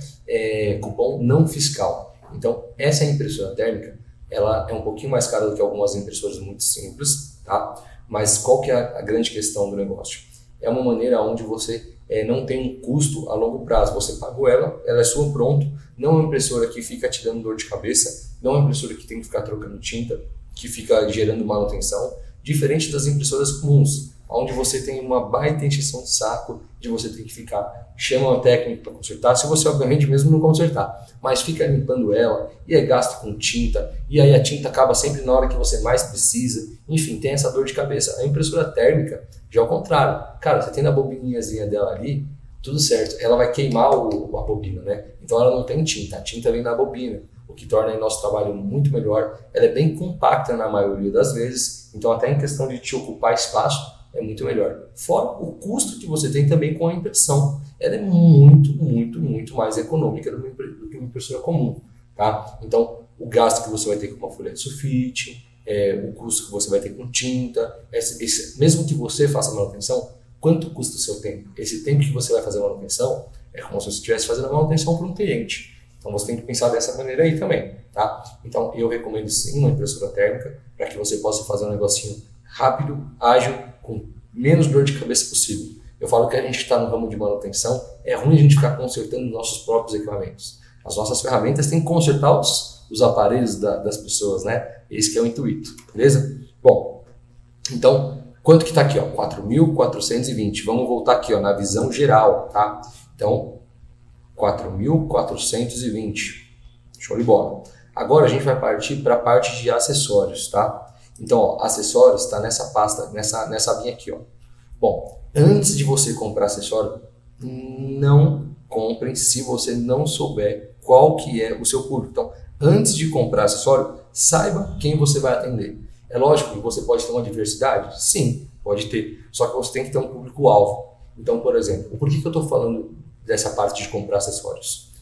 Cupom não fiscal. Então, essa impressora térmica, ela é um pouquinho mais cara do que algumas impressoras muito simples, tá? Mas qual que é a grande questão do negócio? É uma maneira onde você não tem um custo a longo prazo. Você pagou ela é sua, pronto. Não é uma impressora que fica te dando dor de cabeça, não é uma impressora que tem que ficar trocando tinta. que fica gerando manutenção, diferente das impressoras comuns, onde você tem uma baita encheção de saco de você ter que ficar, chama o técnico para consertar, se você obviamente mesmo não consertar, mas fica limpando ela, e é gasto com tinta, e aí a tinta acaba sempre na hora que você mais precisa, enfim, tem essa dor de cabeça. A impressora térmica já é o contrário, cara, você tem na bobininhazinha dela ali, tudo certo, ela vai queimar a bobina, né? Então ela não tem tinta, a tinta vem na bobina, o que torna o nosso trabalho muito melhor. Ela é bem compacta na maioria das vezes, então até em questão de te ocupar espaço, é muito melhor. Fora o custo que você tem também com a impressão. Ela é muito mais econômica do que uma impressora comum, tá? Então, o gasto que você vai ter com uma folha de sulfite, o custo que você vai ter com tinta, mesmo que você faça manutenção, quanto custa o seu tempo? Esse tempo que você vai fazer a manutenção é como se você estivesse fazendo a manutenção para um cliente. Então, você tem que pensar dessa maneira aí também, tá? Então, eu recomendo sim uma impressora térmica para que você possa fazer um negocinho rápido, ágil, com menos dor de cabeça possível. Eu falo que a gente está no ramo de manutenção, é ruim a gente ficar consertando nossos próprios equipamentos. As nossas ferramentas têm que consertar os aparelhos das pessoas, né? Esse que é o intuito, beleza? Bom, então, quanto que está aqui? 4.420. Vamos voltar aqui na visão geral, tá? Então, 4.420. Show de bola. Agora a gente vai partir para a parte de acessórios, tá? Então, acessórios está nessa pasta, nessa abinha aqui, ó. Bom, antes de você comprar acessório, não comprem se você não souber qual que é o seu público. Então, antes de comprar acessório, saiba quem você vai atender. É lógico que você pode ter uma diversidade? Sim, pode ter. Só que você tem que ter um público-alvo. Então, por exemplo, por que eu estou falando dessa parte de comprar acessórios?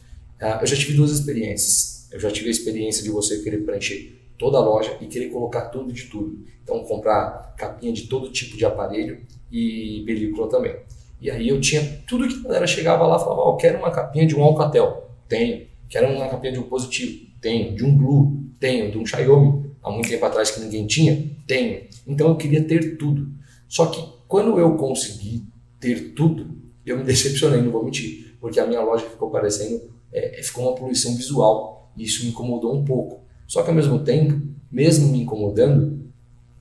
Eu já tive duas experiências. Eu já tive a experiência de você querer preencher toda a loja e querer colocar tudo de tudo. Então, comprar capinha de todo tipo de aparelho e película também. E aí eu tinha tudo que a galera chegava lá e falava, eu quero uma capinha de um Alcatel. Tenho. Quero uma capinha de um Positivo. Tenho. De um Blue. Tenho. De um Xiaomi. Há muito tempo atrás que ninguém tinha. Tenho. Então eu queria ter tudo. Só que quando eu consegui ter tudo, eu me decepcionei, não vou mentir. Porque a minha loja ficou parecendo, ficou uma poluição visual. E isso me incomodou um pouco. Só que ao mesmo tempo, mesmo me incomodando,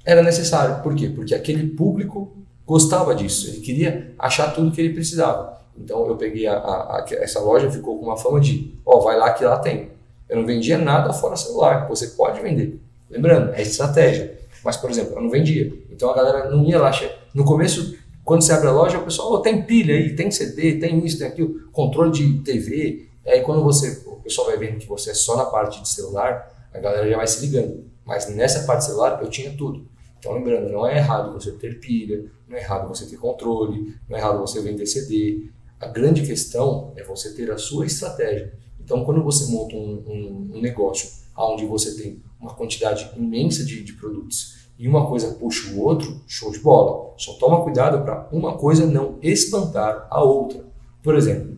era necessário. Por quê? Porque aquele público gostava disso. Ele queria achar tudo que ele precisava. Então eu peguei essa loja, ficou com uma fama de, vai lá que lá tem. Eu não vendia nada fora celular. Você pode vender. Lembrando, é estratégia. Mas, por exemplo, eu não vendia. Então a galera não ia lá. No começo, quando você abre a loja, o pessoal, tem pilha aí, tem CD, tem isso, tem aquilo, controle de TV. Aí quando o pessoal vai vendo que você é só na parte de celular, a galera já vai se ligando. Mas nessa parte celular eu tinha tudo. Então lembrando, não é errado você ter pilha, não é errado você ter controle, não é errado você vender CD. A grande questão é você ter a sua estratégia. Então quando você monta um negócio onde você tem uma quantidade imensa de produtos e uma coisa puxa o outro, show de bola. Só toma cuidado para uma coisa não espantar a outra. Por exemplo,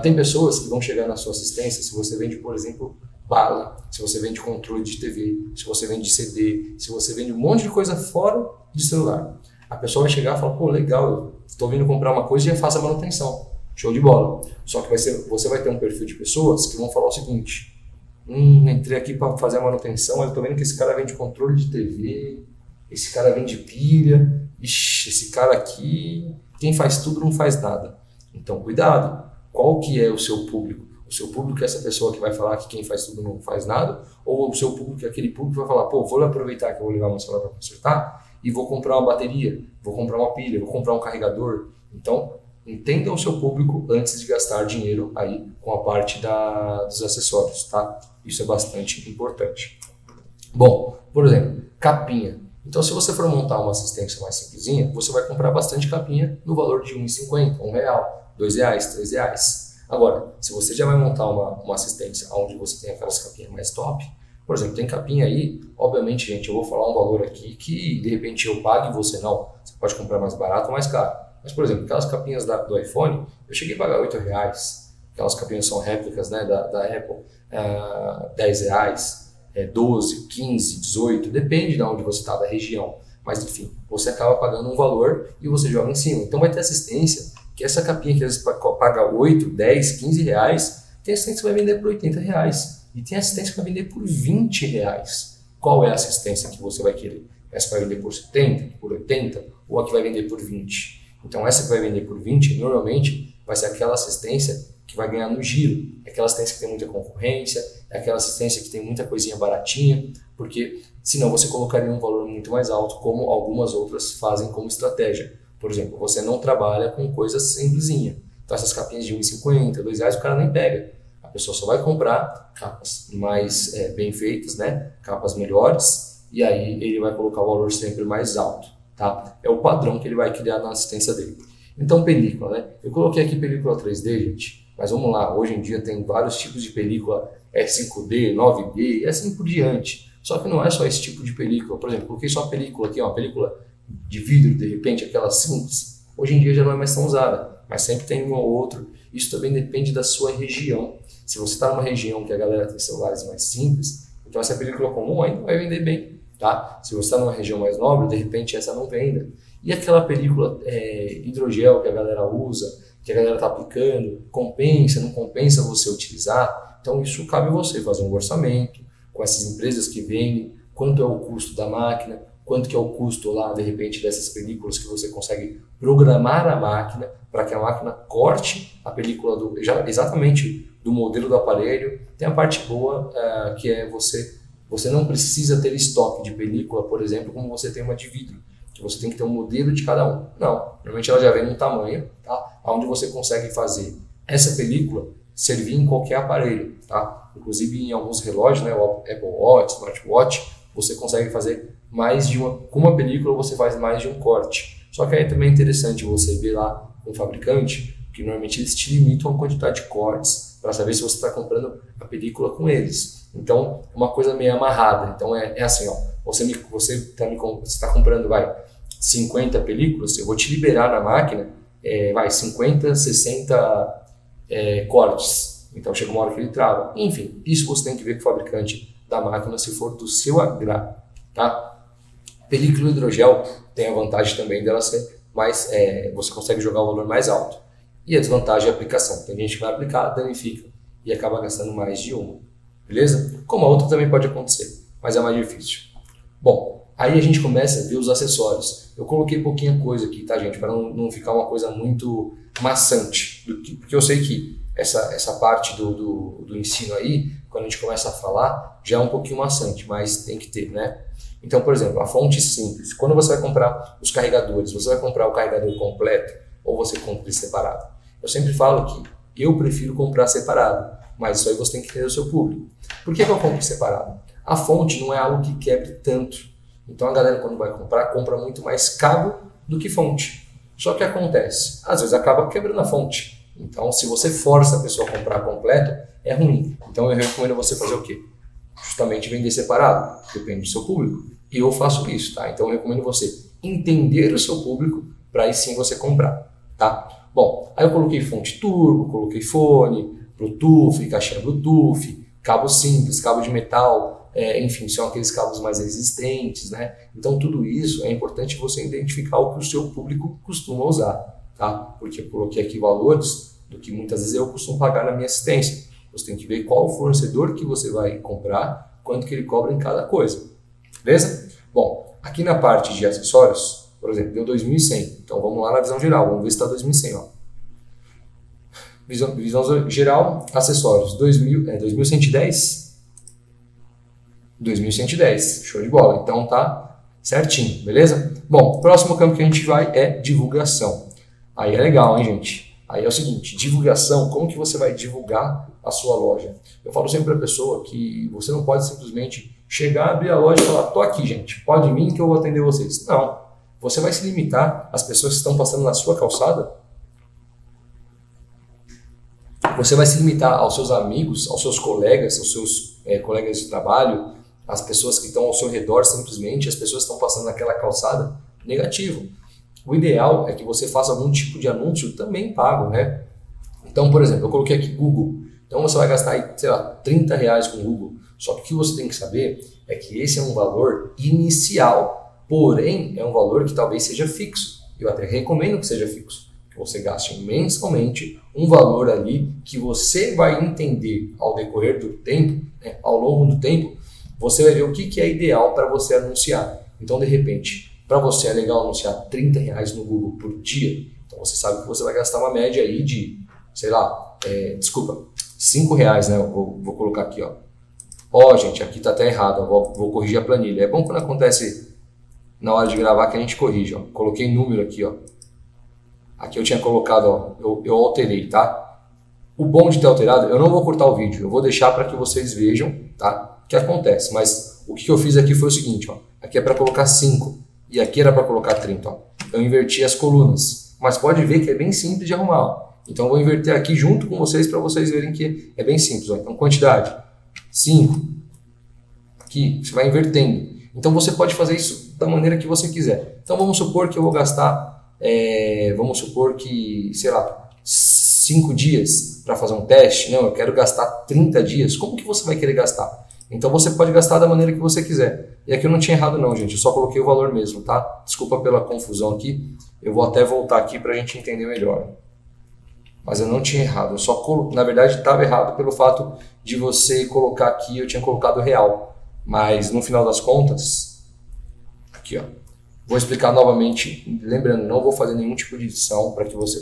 tem pessoas que vão chegar na sua assistência se você vende, por exemplo, bala, se você vende controle de TV, se você vende CD, se você vende um monte de coisa fora de celular. A pessoa vai chegar e falar, legal, eu estou vindo comprar uma coisa e já faço a manutenção. Show de bola. Só que você vai ter um perfil de pessoas que vão falar o seguinte, entrei aqui para fazer a manutenção, mas eu estou vendo que esse cara vende controle de TV, esse cara vende pilha, esse cara aqui, quem faz tudo não faz nada. Então, cuidado. Qual que é o seu público? O seu público é essa pessoa que vai falar que quem faz tudo não faz nada? Ou o seu público é aquele público que vai falar, vou aproveitar que eu vou levar meu celular para consertar e vou comprar uma bateria, vou comprar uma pilha, vou comprar um carregador. Então, entenda o seu público antes de gastar dinheiro aí com a parte dos acessórios, tá? Isso é bastante importante. Bom, por exemplo, capinha. Então, se você for montar uma assistência mais simplesinha, você vai comprar bastante capinha no valor de R$1,50, R$1, R$2, R$3. Agora, se você já vai montar uma assistência onde você tem aquelas capinhas mais top, por exemplo, tem capinha aí, obviamente, gente, eu vou falar um valor aqui que de repente eu pague e você não. Você pode comprar mais barato ou mais caro. Mas, por exemplo, aquelas capinhas do iPhone, eu cheguei a pagar R$8. Aquelas capinhas são réplicas, né, da Apple, R$10, 12, 15, 18, depende de onde você está, da região. Mas, enfim, você acaba pagando um valor e você joga em cima. Então vai ter assistência, que essa capinha que às vezes paga 8, 10, 15 reais, tem assistência que vai vender por R$80. E tem assistência que vai vender por R$20. qual é a assistência que você vai querer? Essa que vai vender por 70, por 80 ou a que vai vender por 20? Então essa que vai vender por 20 normalmente vai ser aquela assistência que vai ganhar no giro, é aquela assistência que tem muita concorrência, é aquela assistência que tem muita coisinha baratinha, porque senão você colocaria um valor muito mais alto, como algumas outras fazem como estratégia. Por exemplo, você não trabalha com coisas simplesinha. Então essas capinhas de R$1,50, R$2 o cara nem pega. A pessoa só vai comprar capas mais bem feitas, né? Capas melhores, e aí ele vai colocar o valor sempre mais alto, tá? É o padrão que ele vai criar na assistência dele. Então película, né? Eu coloquei aqui película 3D, gente, mas vamos lá, hoje em dia tem vários tipos de película, 5D, 9D e assim por diante. Só que não é só esse tipo de película. Por exemplo, coloquei só uma película aqui, uma película de vidro, de repente, aquela simples. Hoje em dia já não é mais tão usada, mas sempre tem um ou outro. Isso também depende da sua região. Se você está numa região que a galera tem celulares mais simples, então essa película comum ainda vai vender bem, tá? Se você está numa região mais nobre, de repente essa não venda. E aquela película hidrogel que a galera usa, que a galera está aplicando, compensa, não compensa você utilizar? Então isso cabe a você fazer um orçamento com essas empresas que vendem, quanto é o custo da máquina, quanto que é o custo lá, de repente, dessas películas que você consegue programar a máquina para que a máquina corte a película exatamente do modelo do aparelho. Tem a parte boa, que é você não precisa ter estoque de película, por exemplo, como você tem uma de vidro, que você tem que ter um modelo de cada um. Não, normalmente ela já vem num tamanho, tá? Onde você consegue fazer essa película servir em qualquer aparelho, tá? Inclusive em alguns relógios, né, o Apple Watch, Smartwatch, você consegue fazer mais de uma, com uma película você faz mais de um corte. Só que aí também é interessante você ver lá com o fabricante, que normalmente eles te limitam a quantidade de cortes para saber se você está comprando a película com eles. Então, uma coisa meio amarrada. Então é assim, ó, você está comprando, 50 películas, eu vou te liberar na máquina, 50, 60 cortes. Então chega uma hora que ele trava. Enfim, isso você tem que ver com o fabricante da máquina se for do seu agrado, tá? Película hidrogel tem a vantagem também dela ser mais, você consegue jogar o valor mais alto. E a desvantagem é a aplicação. Tem gente que vai aplicar, danifica e acaba gastando mais de uma. Beleza? Como a outra também pode acontecer, mas é mais difícil. Bom, aí a gente começa a ver os acessórios. Eu coloquei pouquinha coisa aqui, tá, gente? Para não ficar uma coisa muito maçante. Porque eu sei que essa parte do ensino aí, quando a gente começa a falar, já é um pouquinho maçante, mas tem que ter, né? Então, por exemplo, a fonte simples. Quando você vai comprar os carregadores, você vai comprar o carregador completo ou você compra separado? Eu sempre falo que eu prefiro comprar separado, mas isso aí você tem que entender o seu público. Por que eu compro separado? A fonte não é algo que quebre tanto. Então a galera, quando vai comprar, compra muito mais cabo do que fonte. Só que acontece, às vezes acaba quebrando a fonte. Então, se você força a pessoa a comprar completo, é ruim. Então eu recomendo você fazer o quê? Justamente vender separado, depende do seu público. E eu faço isso, tá? Então eu recomendo você entender o seu público para aí sim você comprar, tá? Bom, aí eu coloquei fonte turbo, coloquei fone, Bluetooth, caixinha Bluetooth, cabo simples, cabo de metal, enfim, são aqueles cabos mais resistentes, né? Então tudo isso é importante você identificar o que o seu público costuma usar, tá? Porque eu coloquei aqui valores do que muitas vezes eu costumo pagar na minha assistência. Você tem que ver qual o fornecedor que você vai comprar, quanto que ele cobra em cada coisa, beleza? Bom, aqui na parte de acessórios, por exemplo, deu 2.100, então vamos lá na visão geral, vamos ver se está 2.100, ó. Visão geral, acessórios, 2.110? 2.110, show de bola, então tá certinho, beleza? Bom, próximo campo que a gente vai é divulgação. Aí é legal, hein, gente? Aí é o seguinte, divulgação, como que você vai divulgar a sua loja? Eu falo sempre para a pessoa que você não pode simplesmente chegar, abrir a loja e falar, tô aqui, gente, pode vir que eu vou atender vocês. Não, você vai se limitar às pessoas que estão passando na sua calçada. Você vai se limitar aos seus amigos, aos seus colegas, aos seus colegas de trabalho, as pessoas que estão ao seu redor simplesmente, as pessoas que estão passando naquela calçada, negativo. O ideal é que você faça algum tipo de anúncio também pago, né? Então, por exemplo, eu coloquei aqui Google. Então você vai gastar aí, sei lá, R$30 com o Google. Só que o que você tem que saber é que esse é um valor inicial, porém é um valor que talvez seja fixo. Eu até recomendo que seja fixo. Que você gaste mensalmente um valor ali que você vai entender ao decorrer do tempo, né, ao longo do tempo, você vai ver o que é ideal para você anunciar. Então, de repente, para você é legal anunciar R$ 30 no Google por dia. Então, você sabe que você vai gastar uma média aí de, sei lá, R$ 5, né? Eu vou colocar aqui, ó. Ó, gente, aqui tá até errado, vou corrigir a planilha. É bom quando acontece na hora de gravar que a gente corrige, ó. Coloquei número aqui, ó. Aqui eu tinha colocado, ó, eu alterei, tá? O bom de ter alterado, eu não vou cortar o vídeo, eu vou deixar para que vocês vejam, tá? O que acontece, mas o que eu fiz aqui foi o seguinte, ó. Aqui é para colocar 5 e aqui era para colocar 30, ó. Eu inverti as colunas, mas pode ver que é bem simples de arrumar, ó. Então eu vou inverter aqui junto com vocês para vocês verem que é bem simples, ó. Então quantidade, 5, aqui você vai invertendo. Então você pode fazer isso da maneira que você quiser. Então vamos supor que eu vou gastar, vamos supor que, sei lá, 5 dias para fazer um teste. Não, eu quero gastar 30 dias. Como que você vai querer gastar? Então você pode gastar da maneira que você quiser. E aqui eu não tinha errado não, gente. Eu só coloquei o valor mesmo, tá? Desculpa pela confusão aqui. Eu vou até voltar aqui para a gente entender melhor. Mas eu não tinha errado. Eu só na verdade estava errado pelo fato de você colocar aqui, eu tinha colocado real. Mas no final das contas, aqui ó, vou explicar novamente, lembrando, não vou fazer nenhum tipo de edição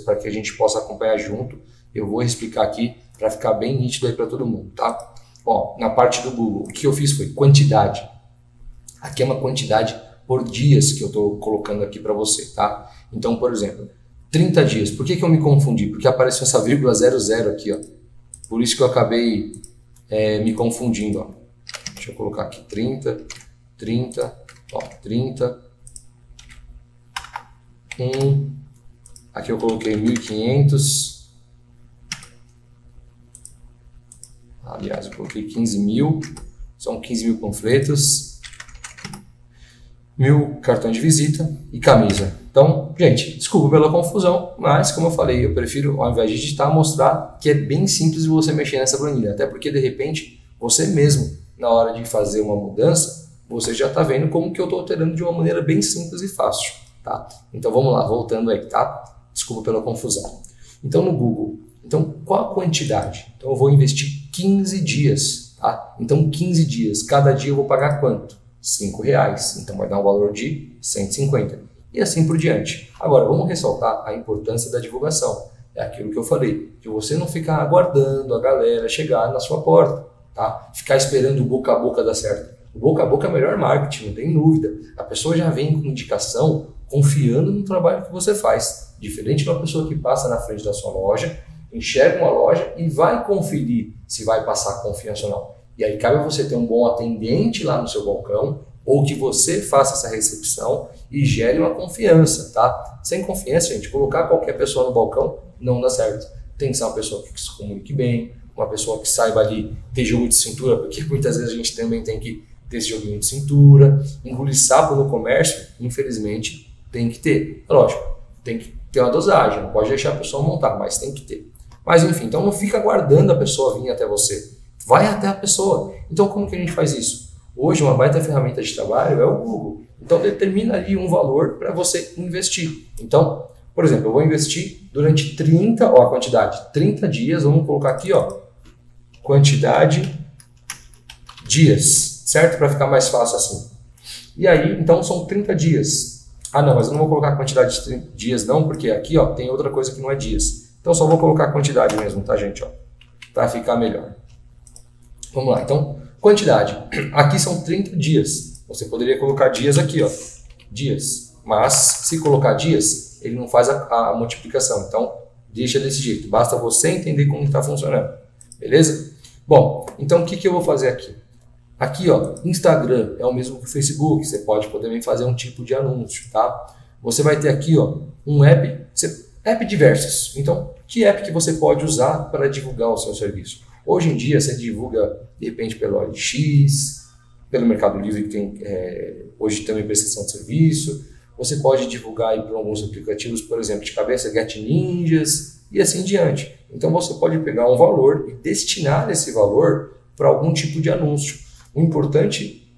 para que a gente possa acompanhar junto. Eu vou explicar aqui para ficar bem nítido aí para todo mundo, tá? Ó, na parte do Google, o que eu fiz foi quantidade. Aqui é uma quantidade por dias que eu estou colocando aqui para você, tá? Então, por exemplo, 30 dias. Por que eu me confundi? Porque apareceu essa vírgula 00 aqui, ó. Por isso que eu acabei me confundindo, ó. Deixa eu colocar aqui 30, ó, 30, aqui eu coloquei 1.500, aliás, eu coloquei 15.000, são 15.000 panfletos, 1.000 cartões de visita e camisa. Então, gente, desculpa pela confusão, mas como eu falei, eu prefiro, ao invés de digitar, mostrar que é bem simples de você mexer nessa planilha, até porque de repente, você mesmo, na hora de fazer uma mudança, você já está vendo como que eu estou alterando de uma maneira bem simples e fácil, tá? Então vamos lá, voltando aí, tá? Desculpa pela confusão. Então no Google, então qual a quantidade? Então eu vou investir 15 dias, tá? Então 15 dias, cada dia eu vou pagar quanto? R$5, então vai dar um valor de 150 e assim por diante. Agora vamos ressaltar a importância da divulgação. É aquilo que eu falei, de você não ficar aguardando a galera chegar na sua porta. Tá? Ficar esperando o boca a boca dar certo. O boca a boca é o melhor marketing, não tem dúvida. A pessoa já vem com indicação, confiando no trabalho que você faz. Diferente de uma pessoa que passa na frente da sua loja, enxerga uma loja e vai conferir se vai passar confiança ou não. E aí cabe você ter um bom atendente lá no seu balcão, ou que você faça essa recepção e gere uma confiança, tá? Sem confiança, gente, colocar qualquer pessoa no balcão não dá certo. Tem que ser uma pessoa que se comunique bem, uma pessoa que saiba ali ter jogo de cintura, porque muitas vezes a gente também tem que ter esse joguinho de cintura. Engolir sapo no comércio, infelizmente, tem que ter. Lógico, tem que ter uma dosagem, não pode deixar a pessoa montar, mas tem que ter. Mas enfim, então não fica aguardando a pessoa vir até você. Vai até a pessoa. Então como que a gente faz isso? Hoje uma baita ferramenta de trabalho é o Google. Então determina ali um valor para você investir. Então, por exemplo, eu vou investir durante 30, ó, a quantidade, 30 dias, vamos colocar aqui, ó, quantidade dias, certo? Para ficar mais fácil assim. E aí, então são 30 dias. Ah não, mas eu não vou colocar a quantidade de dias não, porque aqui ó, tem outra coisa que não é dias. Então só vou colocar a quantidade mesmo, tá gente? Para ficar melhor. Vamos lá, então, quantidade. Aqui são 30 dias. Você poderia colocar dias aqui, ó, dias. Mas se colocar dias, ele não faz a multiplicação. Então, deixa desse jeito. Basta você entender como está funcionando. Beleza? Bom, então o que eu vou fazer aqui? Aqui, ó, Instagram é o mesmo que o Facebook. Você pode também fazer um tipo de anúncio, tá? Você vai ter aqui, ó, um app, app diversos. Então, que app que você pode usar para divulgar o seu serviço? Hoje em dia, você divulga, de repente, pelo OLX, pelo Mercado Livre, que tem hoje também prestação de serviço. Você pode divulgar aí por alguns aplicativos, por exemplo, de cabeça, Get Ninjas e assim diante. Então, você pode pegar um valor e destinar esse valor para algum tipo de anúncio. O importante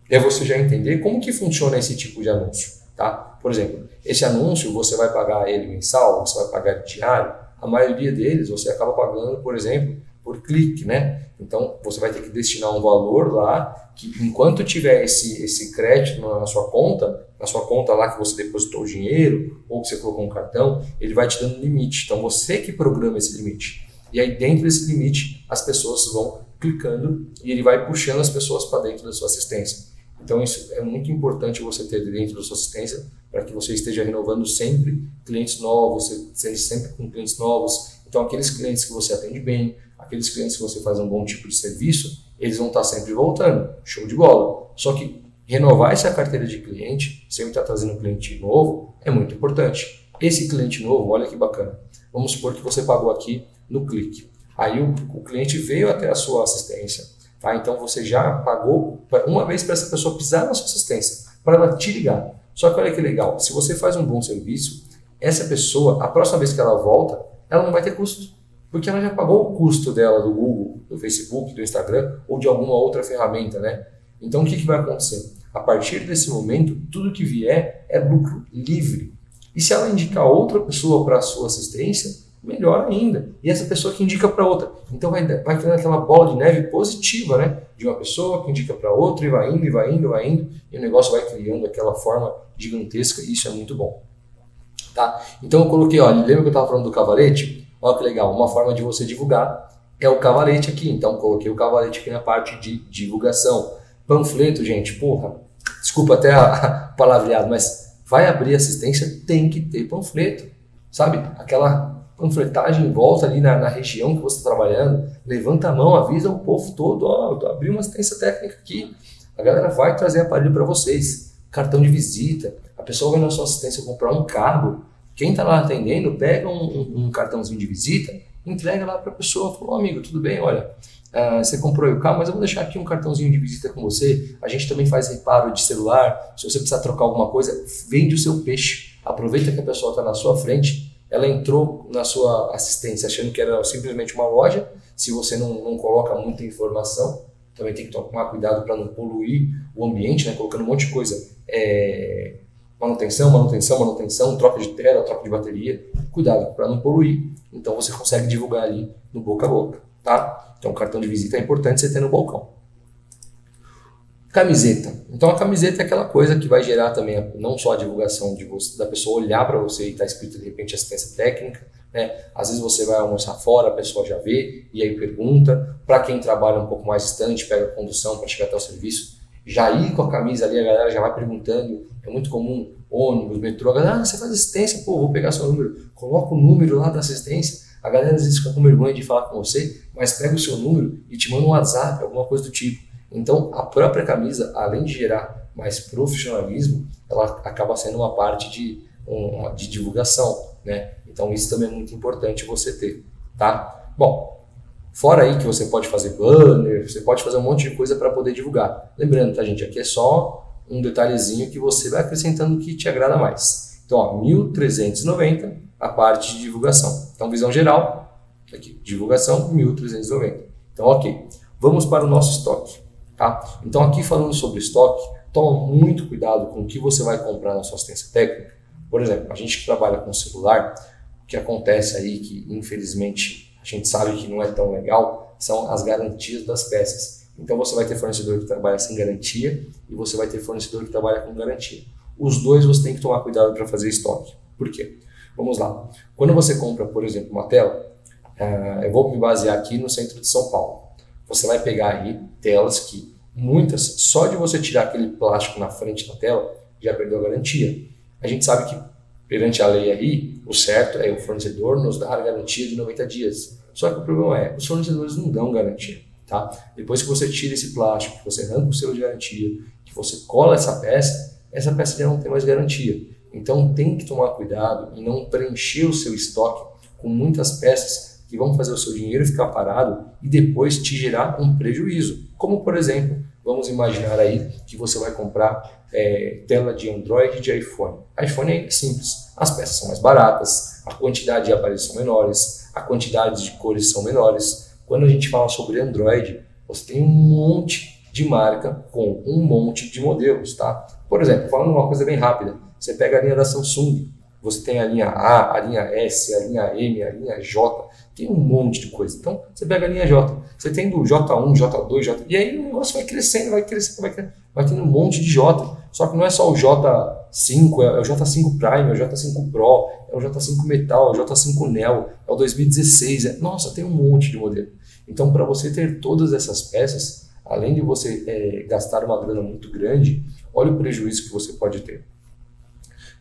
é você já entender como que funciona esse tipo de anúncio, tá? Por exemplo, esse anúncio você vai pagar ele mensal, você vai pagar ele diário. A maioria deles você acaba pagando, por exemplo, por clique, né? Então, você vai ter que destinar um valor lá, que enquanto tiver esse crédito na sua conta lá que você depositou o dinheiro, ou que você colocou um cartão, ele vai te dando limite. Então, você que programa esse limite. E aí, dentro desse limite, as pessoas vão clicando e ele vai puxando as pessoas para dentro da sua assistência. Então, isso é muito importante você ter dentro da sua assistência para que você esteja renovando sempre clientes novos, você esteja sempre com clientes novos. Então, aqueles clientes que você atende bem, aqueles clientes que você faz um bom tipo de serviço, eles vão estar sempre voltando. Show de bola. Só que renovar essa carteira de cliente, sempre estar trazendo um cliente novo, é muito importante. Esse cliente novo, olha que bacana. Vamos supor que você pagou aqui no clique. Aí o cliente veio até a sua assistência. Tá? Então você já pagou uma vez para essa pessoa pisar na sua assistência, para ela te ligar. Só que olha que legal, se você faz um bom serviço, essa pessoa, a próxima vez que ela volta, ela não vai ter custo. Porque ela já pagou o custo dela do Google, do Facebook, do Instagram ou de alguma outra ferramenta, né? Então o que vai acontecer? A partir desse momento, tudo que vier é lucro livre. E se ela indicar outra pessoa para a sua assistência, melhor ainda. E essa pessoa que indica para outra. Então vai criando aquela bola de neve positiva, né? De uma pessoa que indica para outra e vai indo, e vai indo, vai indo. E o negócio vai criando aquela forma gigantesca e isso é muito bom. Tá? Então eu coloquei, olha, lembra que eu estava falando do cavalete? Olha que legal, uma forma de você divulgar é o cavalete aqui. Então coloquei o cavalete aqui na parte de divulgação. Panfleto, gente, porra, desculpa até a palavreado, mas vai abrir assistência, tem que ter panfleto. Sabe? Aquela panfletagem em volta ali na região que você está trabalhando, levanta a mão, avisa o povo todo, ó, eu abri uma assistência técnica aqui, a galera vai trazer aparelho para vocês, cartão de visita, a pessoa vai na sua assistência comprar um carro, quem está lá atendendo pega um cartãozinho de visita, entrega lá para a pessoa, fala, amigo, tudo bem, olha, você comprou aí o carro, mas eu vou deixar aqui um cartãozinho de visita com você, a gente também faz reparo de celular, se você precisar trocar alguma coisa, vende o seu peixe, aproveita que a pessoa está na sua frente, ela entrou na sua assistência achando que era simplesmente uma loja, se você não coloca muita informação, também tem que tomar cuidado para não poluir o ambiente, né? Colocando um monte de coisa, manutenção, troca de tela, troca de bateria, cuidado para não poluir, então você consegue divulgar ali no boca a boca, tá? Então o cartão de visita é importante você ter no balcão. Camiseta. Então a camiseta é aquela coisa que vai gerar também não só a divulgação da pessoa olhar para você e está escrito de repente assistência técnica, né? Às vezes você vai almoçar fora, a pessoa já vê e aí pergunta. Para quem trabalha um pouco mais distante, pega a condução para chegar até o serviço, já ir com a camisa ali, a galera já vai perguntando. É muito comum, ônibus, metrô, a galera, você faz assistência, pô, vou pegar seu número, coloca o número lá da assistência. A galera às vezes fica com vergonha de falar com você, mas pega o seu número e te manda um WhatsApp, alguma coisa do tipo. Então, a própria camisa, além de gerar mais profissionalismo, ela acaba sendo uma parte de divulgação, né? Então, isso também é muito importante você ter, tá? Bom, fora aí que você pode fazer banner, você pode fazer um monte de coisa para poder divulgar. Lembrando, tá, gente? Aqui é só um detalhezinho que você vai acrescentando que te agrada mais. Então, ó, 1.390 a parte de divulgação. Então, visão geral, aqui, divulgação, 1.390. Então, ok. Vamos para o nosso estoque. Tá? Então aqui falando sobre estoque, toma muito cuidado com o que você vai comprar na sua assistência técnica. Por exemplo, a gente que trabalha com celular, o que acontece aí que infelizmente a gente sabe que não é tão legal, são as garantias das peças. Então você vai ter fornecedor que trabalha sem garantia e você vai ter fornecedor que trabalha com garantia. Os dois você tem que tomar cuidado para fazer estoque. Por quê? Vamos lá. Quando você compra, por exemplo, uma tela, eu vou me basear aqui no centro de São Paulo. Você vai pegar aí telas que muitas, só de você tirar aquele plástico na frente da tela, já perdeu a garantia. A gente sabe que, perante a lei aí, o certo é o fornecedor nos dar a garantia de 90 dias. Só que o problema é, os fornecedores não dão garantia. Tá? Depois que você tira esse plástico, que você arranca o selo de garantia, que você cola essa peça já não tem mais garantia. Então tem que tomar cuidado e não preencher o seu estoque com muitas peças que vão fazer o seu dinheiro ficar parado e depois te gerar um prejuízo. Como, por exemplo, vamos imaginar aí que você vai comprar tela de Android e de iPhone. iPhone é simples, as peças são mais baratas, a quantidade de aparelhos são menores, a quantidade de cores são menores. Quando a gente fala sobre Android, você tem um monte de marca com um monte de modelos, tá? Por exemplo, falando uma coisa bem rápida, você pega a linha da Samsung, você tem a linha A, a linha S, a linha M, a linha J, Tem um monte de coisa. Então, você pega a linha J. Você tem do J1, J2, J... E aí o negócio vai crescendo, vai tendo um monte de J. Só que não é só o J5, é o J5 Prime, é o J5 Pro, é o J5 Metal, é o J5 Neo, é o 2016. Nossa, tem um monte de modelo. Então, para você ter todas essas peças, além de você gastar uma grana muito grande, olha o prejuízo que você pode ter.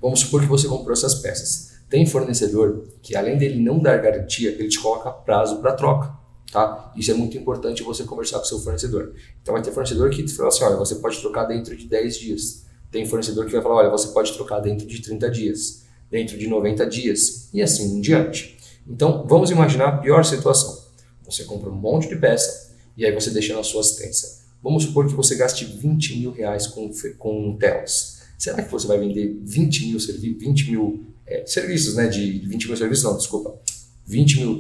Vamos supor que você comprou essas peças. Tem fornecedor que, além dele não dar garantia, ele te coloca prazo para troca, tá? Isso é muito importante você conversar com o seu fornecedor. Então vai ter fornecedor que te fala assim, olha, você pode trocar dentro de 10 dias. Tem fornecedor que vai falar, olha, você pode trocar dentro de 30 dias, dentro de 90 dias e assim em diante. Então vamos imaginar a pior situação. Você compra um monte de peça e aí você deixa na sua assistência. Vamos supor que você gaste 20 mil reais com telas. Será que você vai vender 20 mil serviços, né? De 20 mil serviços, não, desculpa. 20 mil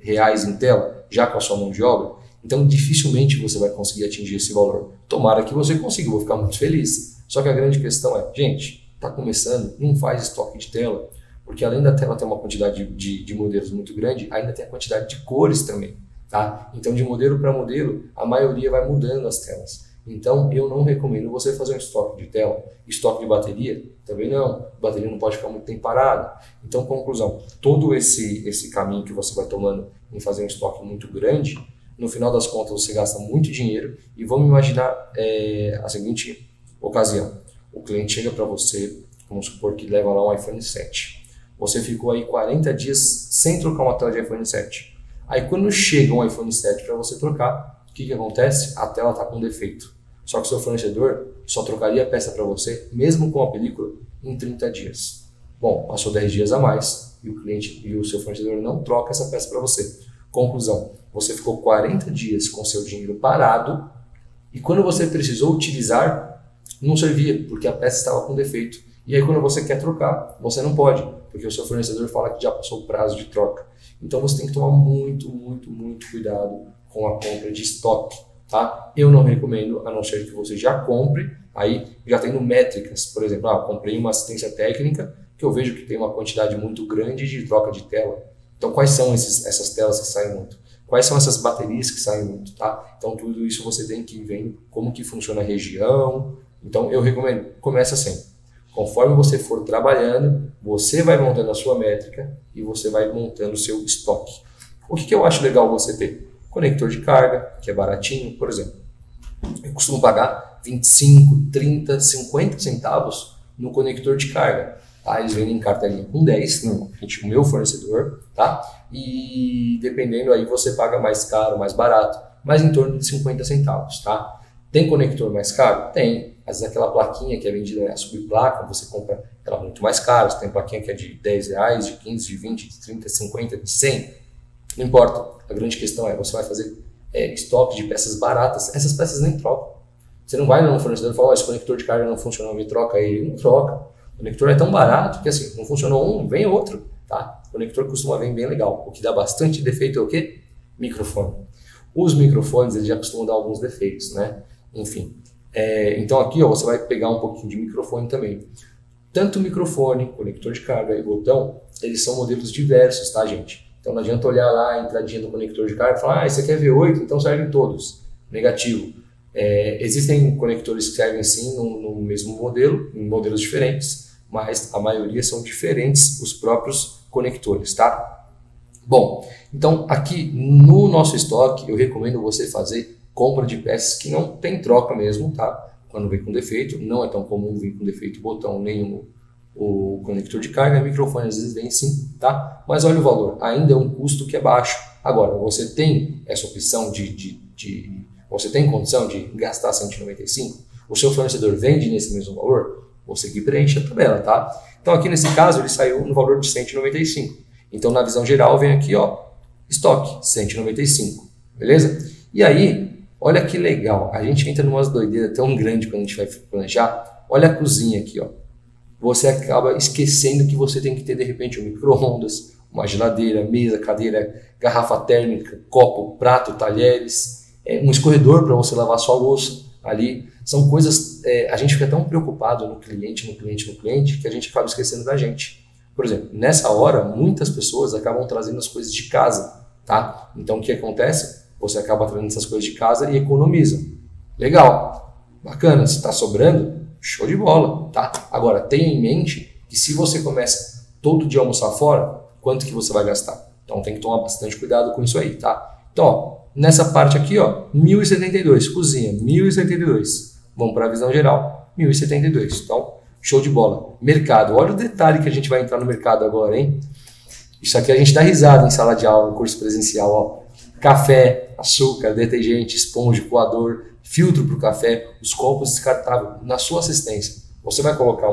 reais em tela, já com a sua mão de obra? Então, dificilmente você vai conseguir atingir esse valor. Tomara que você consiga, vou ficar muito feliz. Só que a grande questão é, gente, está começando, não faz estoque de tela, porque além da tela ter uma quantidade de modelos muito grande, ainda tem a quantidade de cores também, tá? Então, de modelo para modelo, a maioria vai mudando as telas. Então, eu não recomendo você fazer um estoque de tela. Estoque de bateria, também não. A bateria não pode ficar muito tempo parada. Então, conclusão, todo esse caminho que você vai tomando em fazer um estoque muito grande, no final das contas você gasta muito dinheiro. E vamos imaginar a seguinte ocasião. O cliente chega para você, vamos supor que leva lá um iPhone 7. Você ficou aí 40 dias sem trocar uma tela de iPhone 7. Aí quando chega um iPhone 7 para você trocar, o que acontece? A tela está com defeito. Só que o seu fornecedor só trocaria a peça para você, mesmo com a película, em 30 dias. Bom, passou 10 dias a mais e o cliente e o seu fornecedor não troca essa peça para você. Conclusão, você ficou 40 dias com seu dinheiro parado e quando você precisou utilizar, não servia, porque a peça estava com defeito. E aí quando você quer trocar, você não pode, porque o seu fornecedor fala que já passou o prazo de troca. Então você tem que tomar muito cuidado com a compra de estoque. Tá? Eu não recomendo, a não ser que você já compre, aí já tendo métricas, por exemplo, comprei uma assistência técnica que eu vejo que tem uma quantidade muito grande de troca de tela. Então, quais são essas telas que saem muito? Quais são essas baterias que saem muito? Tá? Então, tudo isso você tem que ir vendo como que funciona a região. Então, eu recomendo, começa assim. Conforme você for trabalhando, você vai montando a sua métrica e você vai montando o seu estoque. O que eu acho legal você ter? Conector de carga, que é baratinho, por exemplo. Eu costumo pagar 25, 30, 50 centavos no conector de carga. Tá? Eles vendem em cartelinha com 10, normalmente o meu fornecedor, tá? E dependendo aí você paga mais caro, mais barato, mas em torno de 50 centavos, tá? Tem conector mais caro? Tem. Às vezes aquela plaquinha que é vendida, a subplaca, você compra ela muito mais cara. Você tem plaquinha que é de 10 reais, de 15, de 20, de 30, de 50, de 100. Não importa. A grande questão é, você vai fazer estoque de peças baratas, essas peças nem trocam. Você não vai no fornecedor e fala, esse conector de carga não funcionou, me troca aí. Ele não troca. O conector é tão barato que assim, não funcionou um, vem outro. Tá? O conector costuma vir bem legal. O que dá bastante defeito é o quê? Microfone. Os microfones eles já costumam dar alguns defeitos, né? Enfim. Então aqui você vai pegar um pouquinho de microfone também. Tanto o microfone, conector de carga e botão, eles são modelos diversos, tá, gente? Então não adianta olhar lá a entradinha do conector de carga e falar, esse aqui é V8, então servem todos. Negativo. Existem conectores que servem sim no mesmo modelo, em modelos diferentes, mas a maioria são diferentes os próprios conectores, tá? Bom, então aqui no nosso estoque eu recomendo você fazer compra de peças que não tem troca mesmo, tá? Quando vem com defeito, não é tão comum vir com defeito botão nenhum. O conector de carga, microfone às vezes vem sim, tá? Mas olha o valor, ainda é um custo que é baixo. Agora, você tem essa opção você tem condição de gastar 195? O seu fornecedor vende nesse mesmo valor? Você que preenche a tabela, tá? Então aqui nesse caso ele saiu no valor de 195. Então na visão geral vem aqui, ó, estoque, 195, beleza? E aí, olha que legal, a gente entra numa doideira tão grande quando a gente vai planejar. Olha a cozinha aqui, ó. Você acaba esquecendo que você tem que ter, de repente, um micro-ondas, uma geladeira, mesa, cadeira, garrafa térmica, copo, prato, talheres, um escorredor para você lavar sua louça ali. São coisas, a gente fica tão preocupado no cliente, que a gente acaba esquecendo da gente. Por exemplo, nessa hora, muitas pessoas acabam trazendo as coisas de casa, tá? Então, o que acontece? Você acaba trazendo essas coisas de casa e economiza. Legal, bacana, se está sobrando, show de bola, tá? Agora, tenha em mente que se você começa todo dia a almoçar fora, quanto que você vai gastar? Então, tem que tomar bastante cuidado com isso aí, tá? Então, ó, nessa parte aqui, ó, 1.072, cozinha, 1.072. Vamos para a visão geral, 1.072. Então, show de bola. Mercado, olha o detalhe que a gente vai entrar no mercado agora, hein? Isso aqui a gente dá risada em sala de aula, no curso presencial, ó. Café, açúcar, detergente, esponja, coador, filtro para o café, os copos descartáveis. Na sua assistência, você vai colocar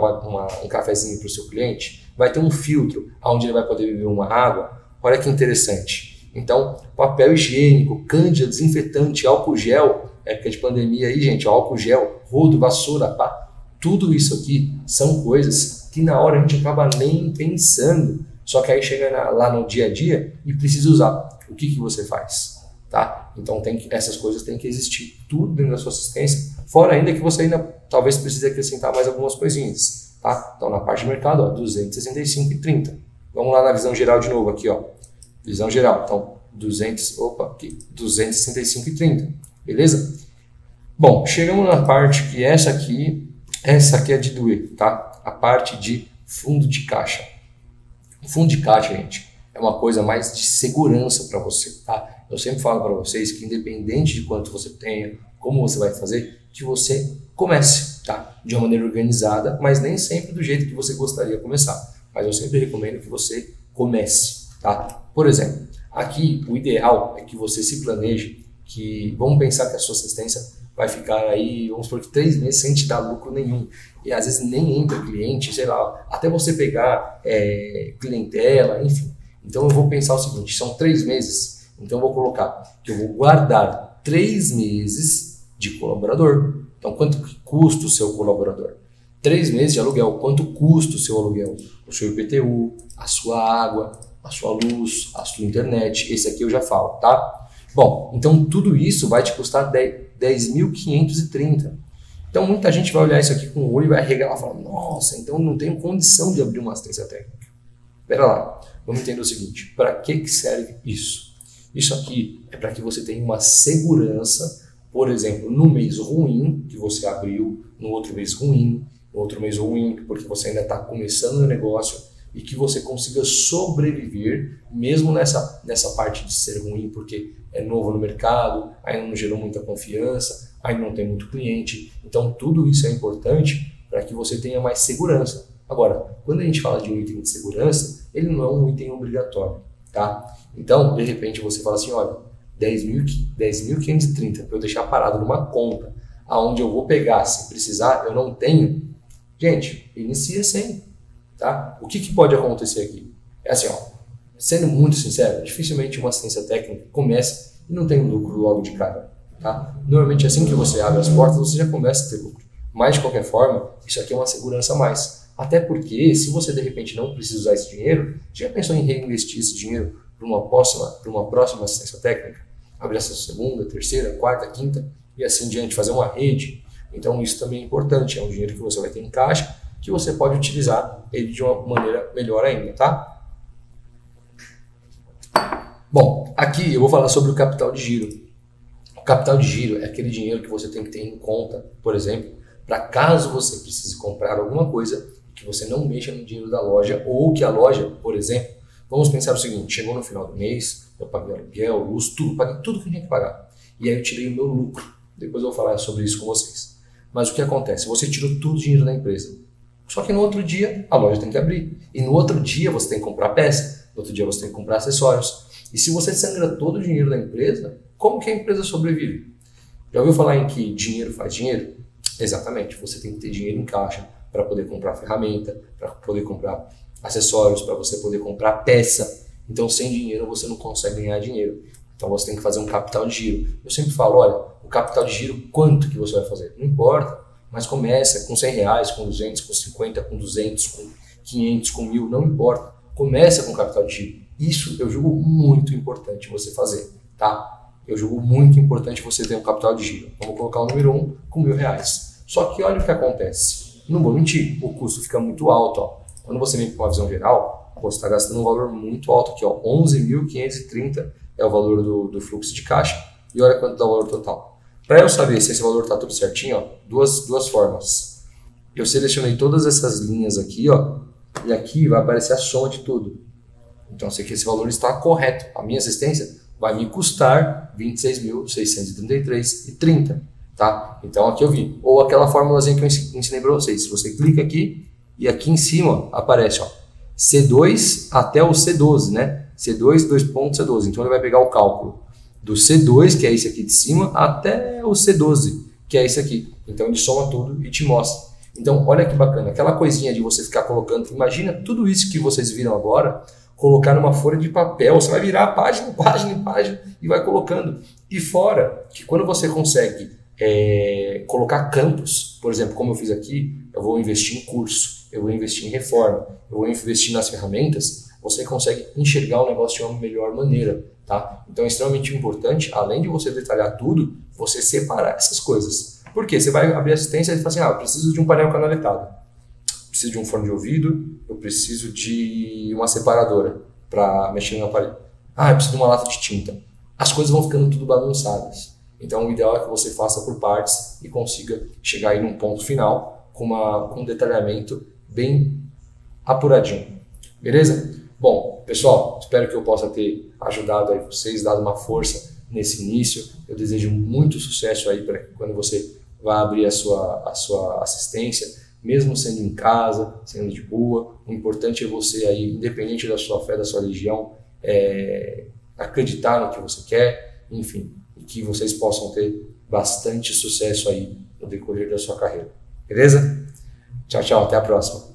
um cafezinho para o seu cliente, vai ter um filtro onde ele vai poder beber uma água. Olha que interessante. Então, papel higiênico, cândida, desinfetante, álcool gel, época de pandemia aí, gente, álcool gel, rodo, vassoura, pá. Tudo isso aqui são coisas que na hora a gente acaba nem pensando. Só que aí chega lá no dia a dia e precisa usar. O que você faz? Tá? Então essas coisas têm que existir tudo dentro da sua assistência. Fora ainda que você ainda talvez precise acrescentar mais algumas coisinhas. Tá? Então na parte de mercado, ó, 265,30. Vamos lá na visão geral de novo aqui, ó. Visão geral. Então 265,30. Beleza? Bom, chegamos na parte que essa aqui é de doer, tá? A parte de fundo de caixa. O fundo de caixa, gente, é uma coisa mais de segurança para você, tá? Eu sempre falo para vocês que independente de quanto você tenha, como você vai fazer, que você comece, tá? De uma maneira organizada, mas nem sempre do jeito que você gostaria de começar. Mas eu sempre recomendo que você comece, tá? Por exemplo, aqui o ideal é que você se planeje, vamos pensar que a sua assistência vai ficar aí, vamos supor que 3 meses sem te dar lucro nenhum. E às vezes nem entra cliente, sei lá, até você pegar clientela, enfim. Então eu vou pensar o seguinte, são 3 meses, então eu vou colocar que eu vou guardar 3 meses de colaborador. Então quanto que custa o seu colaborador? 3 meses de aluguel, quanto custa o seu aluguel? O seu IPTU, a sua água, a sua luz, a sua internet, esse aqui eu já falo, tá? Bom, então tudo isso vai te custar 10.530. Então muita gente vai olhar isso aqui com o olho e vai arregalar e falar, nossa, então não tenho condição de abrir uma assistência técnica. Espera lá, vamos entender o seguinte, para que serve isso? Isso aqui é para que você tenha uma segurança, por exemplo, no mês ruim que você abriu, no outro mês ruim, no outro mês ruim, porque você ainda está começando o negócio, e que você consiga sobreviver mesmo nessa parte de ser ruim, porque é novo no mercado, ainda não gerou muita confiança, ainda não tem muito cliente. Então tudo isso é importante para que você tenha mais segurança. Agora, quando a gente fala de um item de segurança, ele não é um item obrigatório, tá? Então, de repente você fala assim, olha, 10.530 para eu deixar parado numa conta, aonde eu vou pegar, se precisar, eu não tenho. Gente, inicia sem. Tá? O que pode acontecer aqui? É assim, ó, sendo muito sincero, dificilmente uma assistência técnica começa e não tem um lucro logo de cara. Tá? Normalmente assim que você abre as portas, você já começa a ter lucro. Mas de qualquer forma, isso aqui é uma segurança a mais. Até porque, se você de repente não precisa usar esse dinheiro, já pensou em reinvestir esse dinheiro para uma próxima assistência técnica? Abrir essa segunda, terceira, quarta, quinta e assim diante, fazer uma rede. Então isso também é importante, é um dinheiro que você vai ter em caixa, que você pode utilizar ele de uma maneira melhor ainda, tá? Bom, aqui eu vou falar sobre o capital de giro. O capital de giro é aquele dinheiro que você tem que ter em conta, por exemplo, para caso você precise comprar alguma coisa que você não mexa no dinheiro da loja ou que a loja, por exemplo, vamos pensar o seguinte, chegou no final do mês, eu paguei aluguel, luz, tudo, paguei tudo que eu tinha que pagar. E aí eu tirei o meu lucro. Depois eu vou falar sobre isso com vocês. Mas o que acontece? Você tirou todo o dinheiro da empresa. Só que no outro dia a loja tem que abrir. E no outro dia você tem que comprar peça. No outro dia você tem que comprar acessórios. E se você sangra todo o dinheiro da empresa, como que a empresa sobrevive? Já ouviu falar em que dinheiro faz dinheiro? Exatamente. Você tem que ter dinheiro em caixa para poder comprar ferramenta, para poder comprar acessórios, para você poder comprar peça. Então sem dinheiro você não consegue ganhar dinheiro. Então você tem que fazer um capital de giro. Eu sempre falo, olha, o capital de giro, quanto que você vai fazer? Não importa. Mas começa com 100 reais, com 200, com 50, com 200, com 500, com 1.000, não importa. Começa com capital de giro. Isso eu julgo muito importante você fazer, tá? Eu julgo muito importante você ter um capital de giro. Vamos colocar o número 1 com 1.000 reais. Só que olha o que acontece. Não vou mentir, o custo fica muito alto, ó. Quando você vem com uma visão geral, você está gastando um valor muito alto aqui, ó, 11.530 é o valor do fluxo de caixa, e olha quanto dá o valor total. Para eu saber se esse valor está tudo certinho, ó, duas formas. Eu selecionei todas essas linhas aqui, ó, e aqui vai aparecer a soma de tudo. Então, eu sei que esse valor está correto. A minha assistência vai me custar R$ 26.633,30, tá? Então, aqui eu vi. Ou aquela formulazinha que eu ensinei para vocês. Você clica aqui e aqui em cima aparece, ó, C2 até o C12, né? C2, 2 pontos, C12. Então, ele vai pegar o cálculo do C2, que é esse aqui de cima, até o C12, que é esse aqui. Então, ele soma tudo e te mostra. Então, olha que bacana. Aquela coisinha de você ficar colocando... Imagina tudo isso que vocês viram agora, colocar numa folha de papel. Você vai virar página, página, página e vai colocando. E fora que quando você consegue colocar campos, por exemplo, como eu fiz aqui, eu vou investir em curso, eu vou investir em reforma, eu vou investir nas ferramentas, você consegue enxergar o negócio de uma melhor maneira, tá? Então é extremamente importante, além de você detalhar tudo, você separar essas coisas. Por quê? Você vai abrir assistência e fala assim, eu preciso de um painel canaletado, preciso de um fone de ouvido, eu preciso de uma separadora para mexer no aparelho. Eu preciso de uma lata de tinta. As coisas vão ficando tudo bagunçadas. Então o ideal é que você faça por partes e consiga chegar aí num ponto final com um detalhamento bem apuradinho. Beleza? Bom, pessoal, espero que eu possa ter ajudado aí vocês, dado uma força nesse início. Eu desejo muito sucesso aí para quando você vai abrir a sua assistência, mesmo sendo em casa, sendo de boa. O importante é você aí, independente da sua fé, da sua religião, acreditar no que você quer, enfim, e que vocês possam ter bastante sucesso aí no decorrer da sua carreira. Beleza? Tchau, tchau, até a próxima.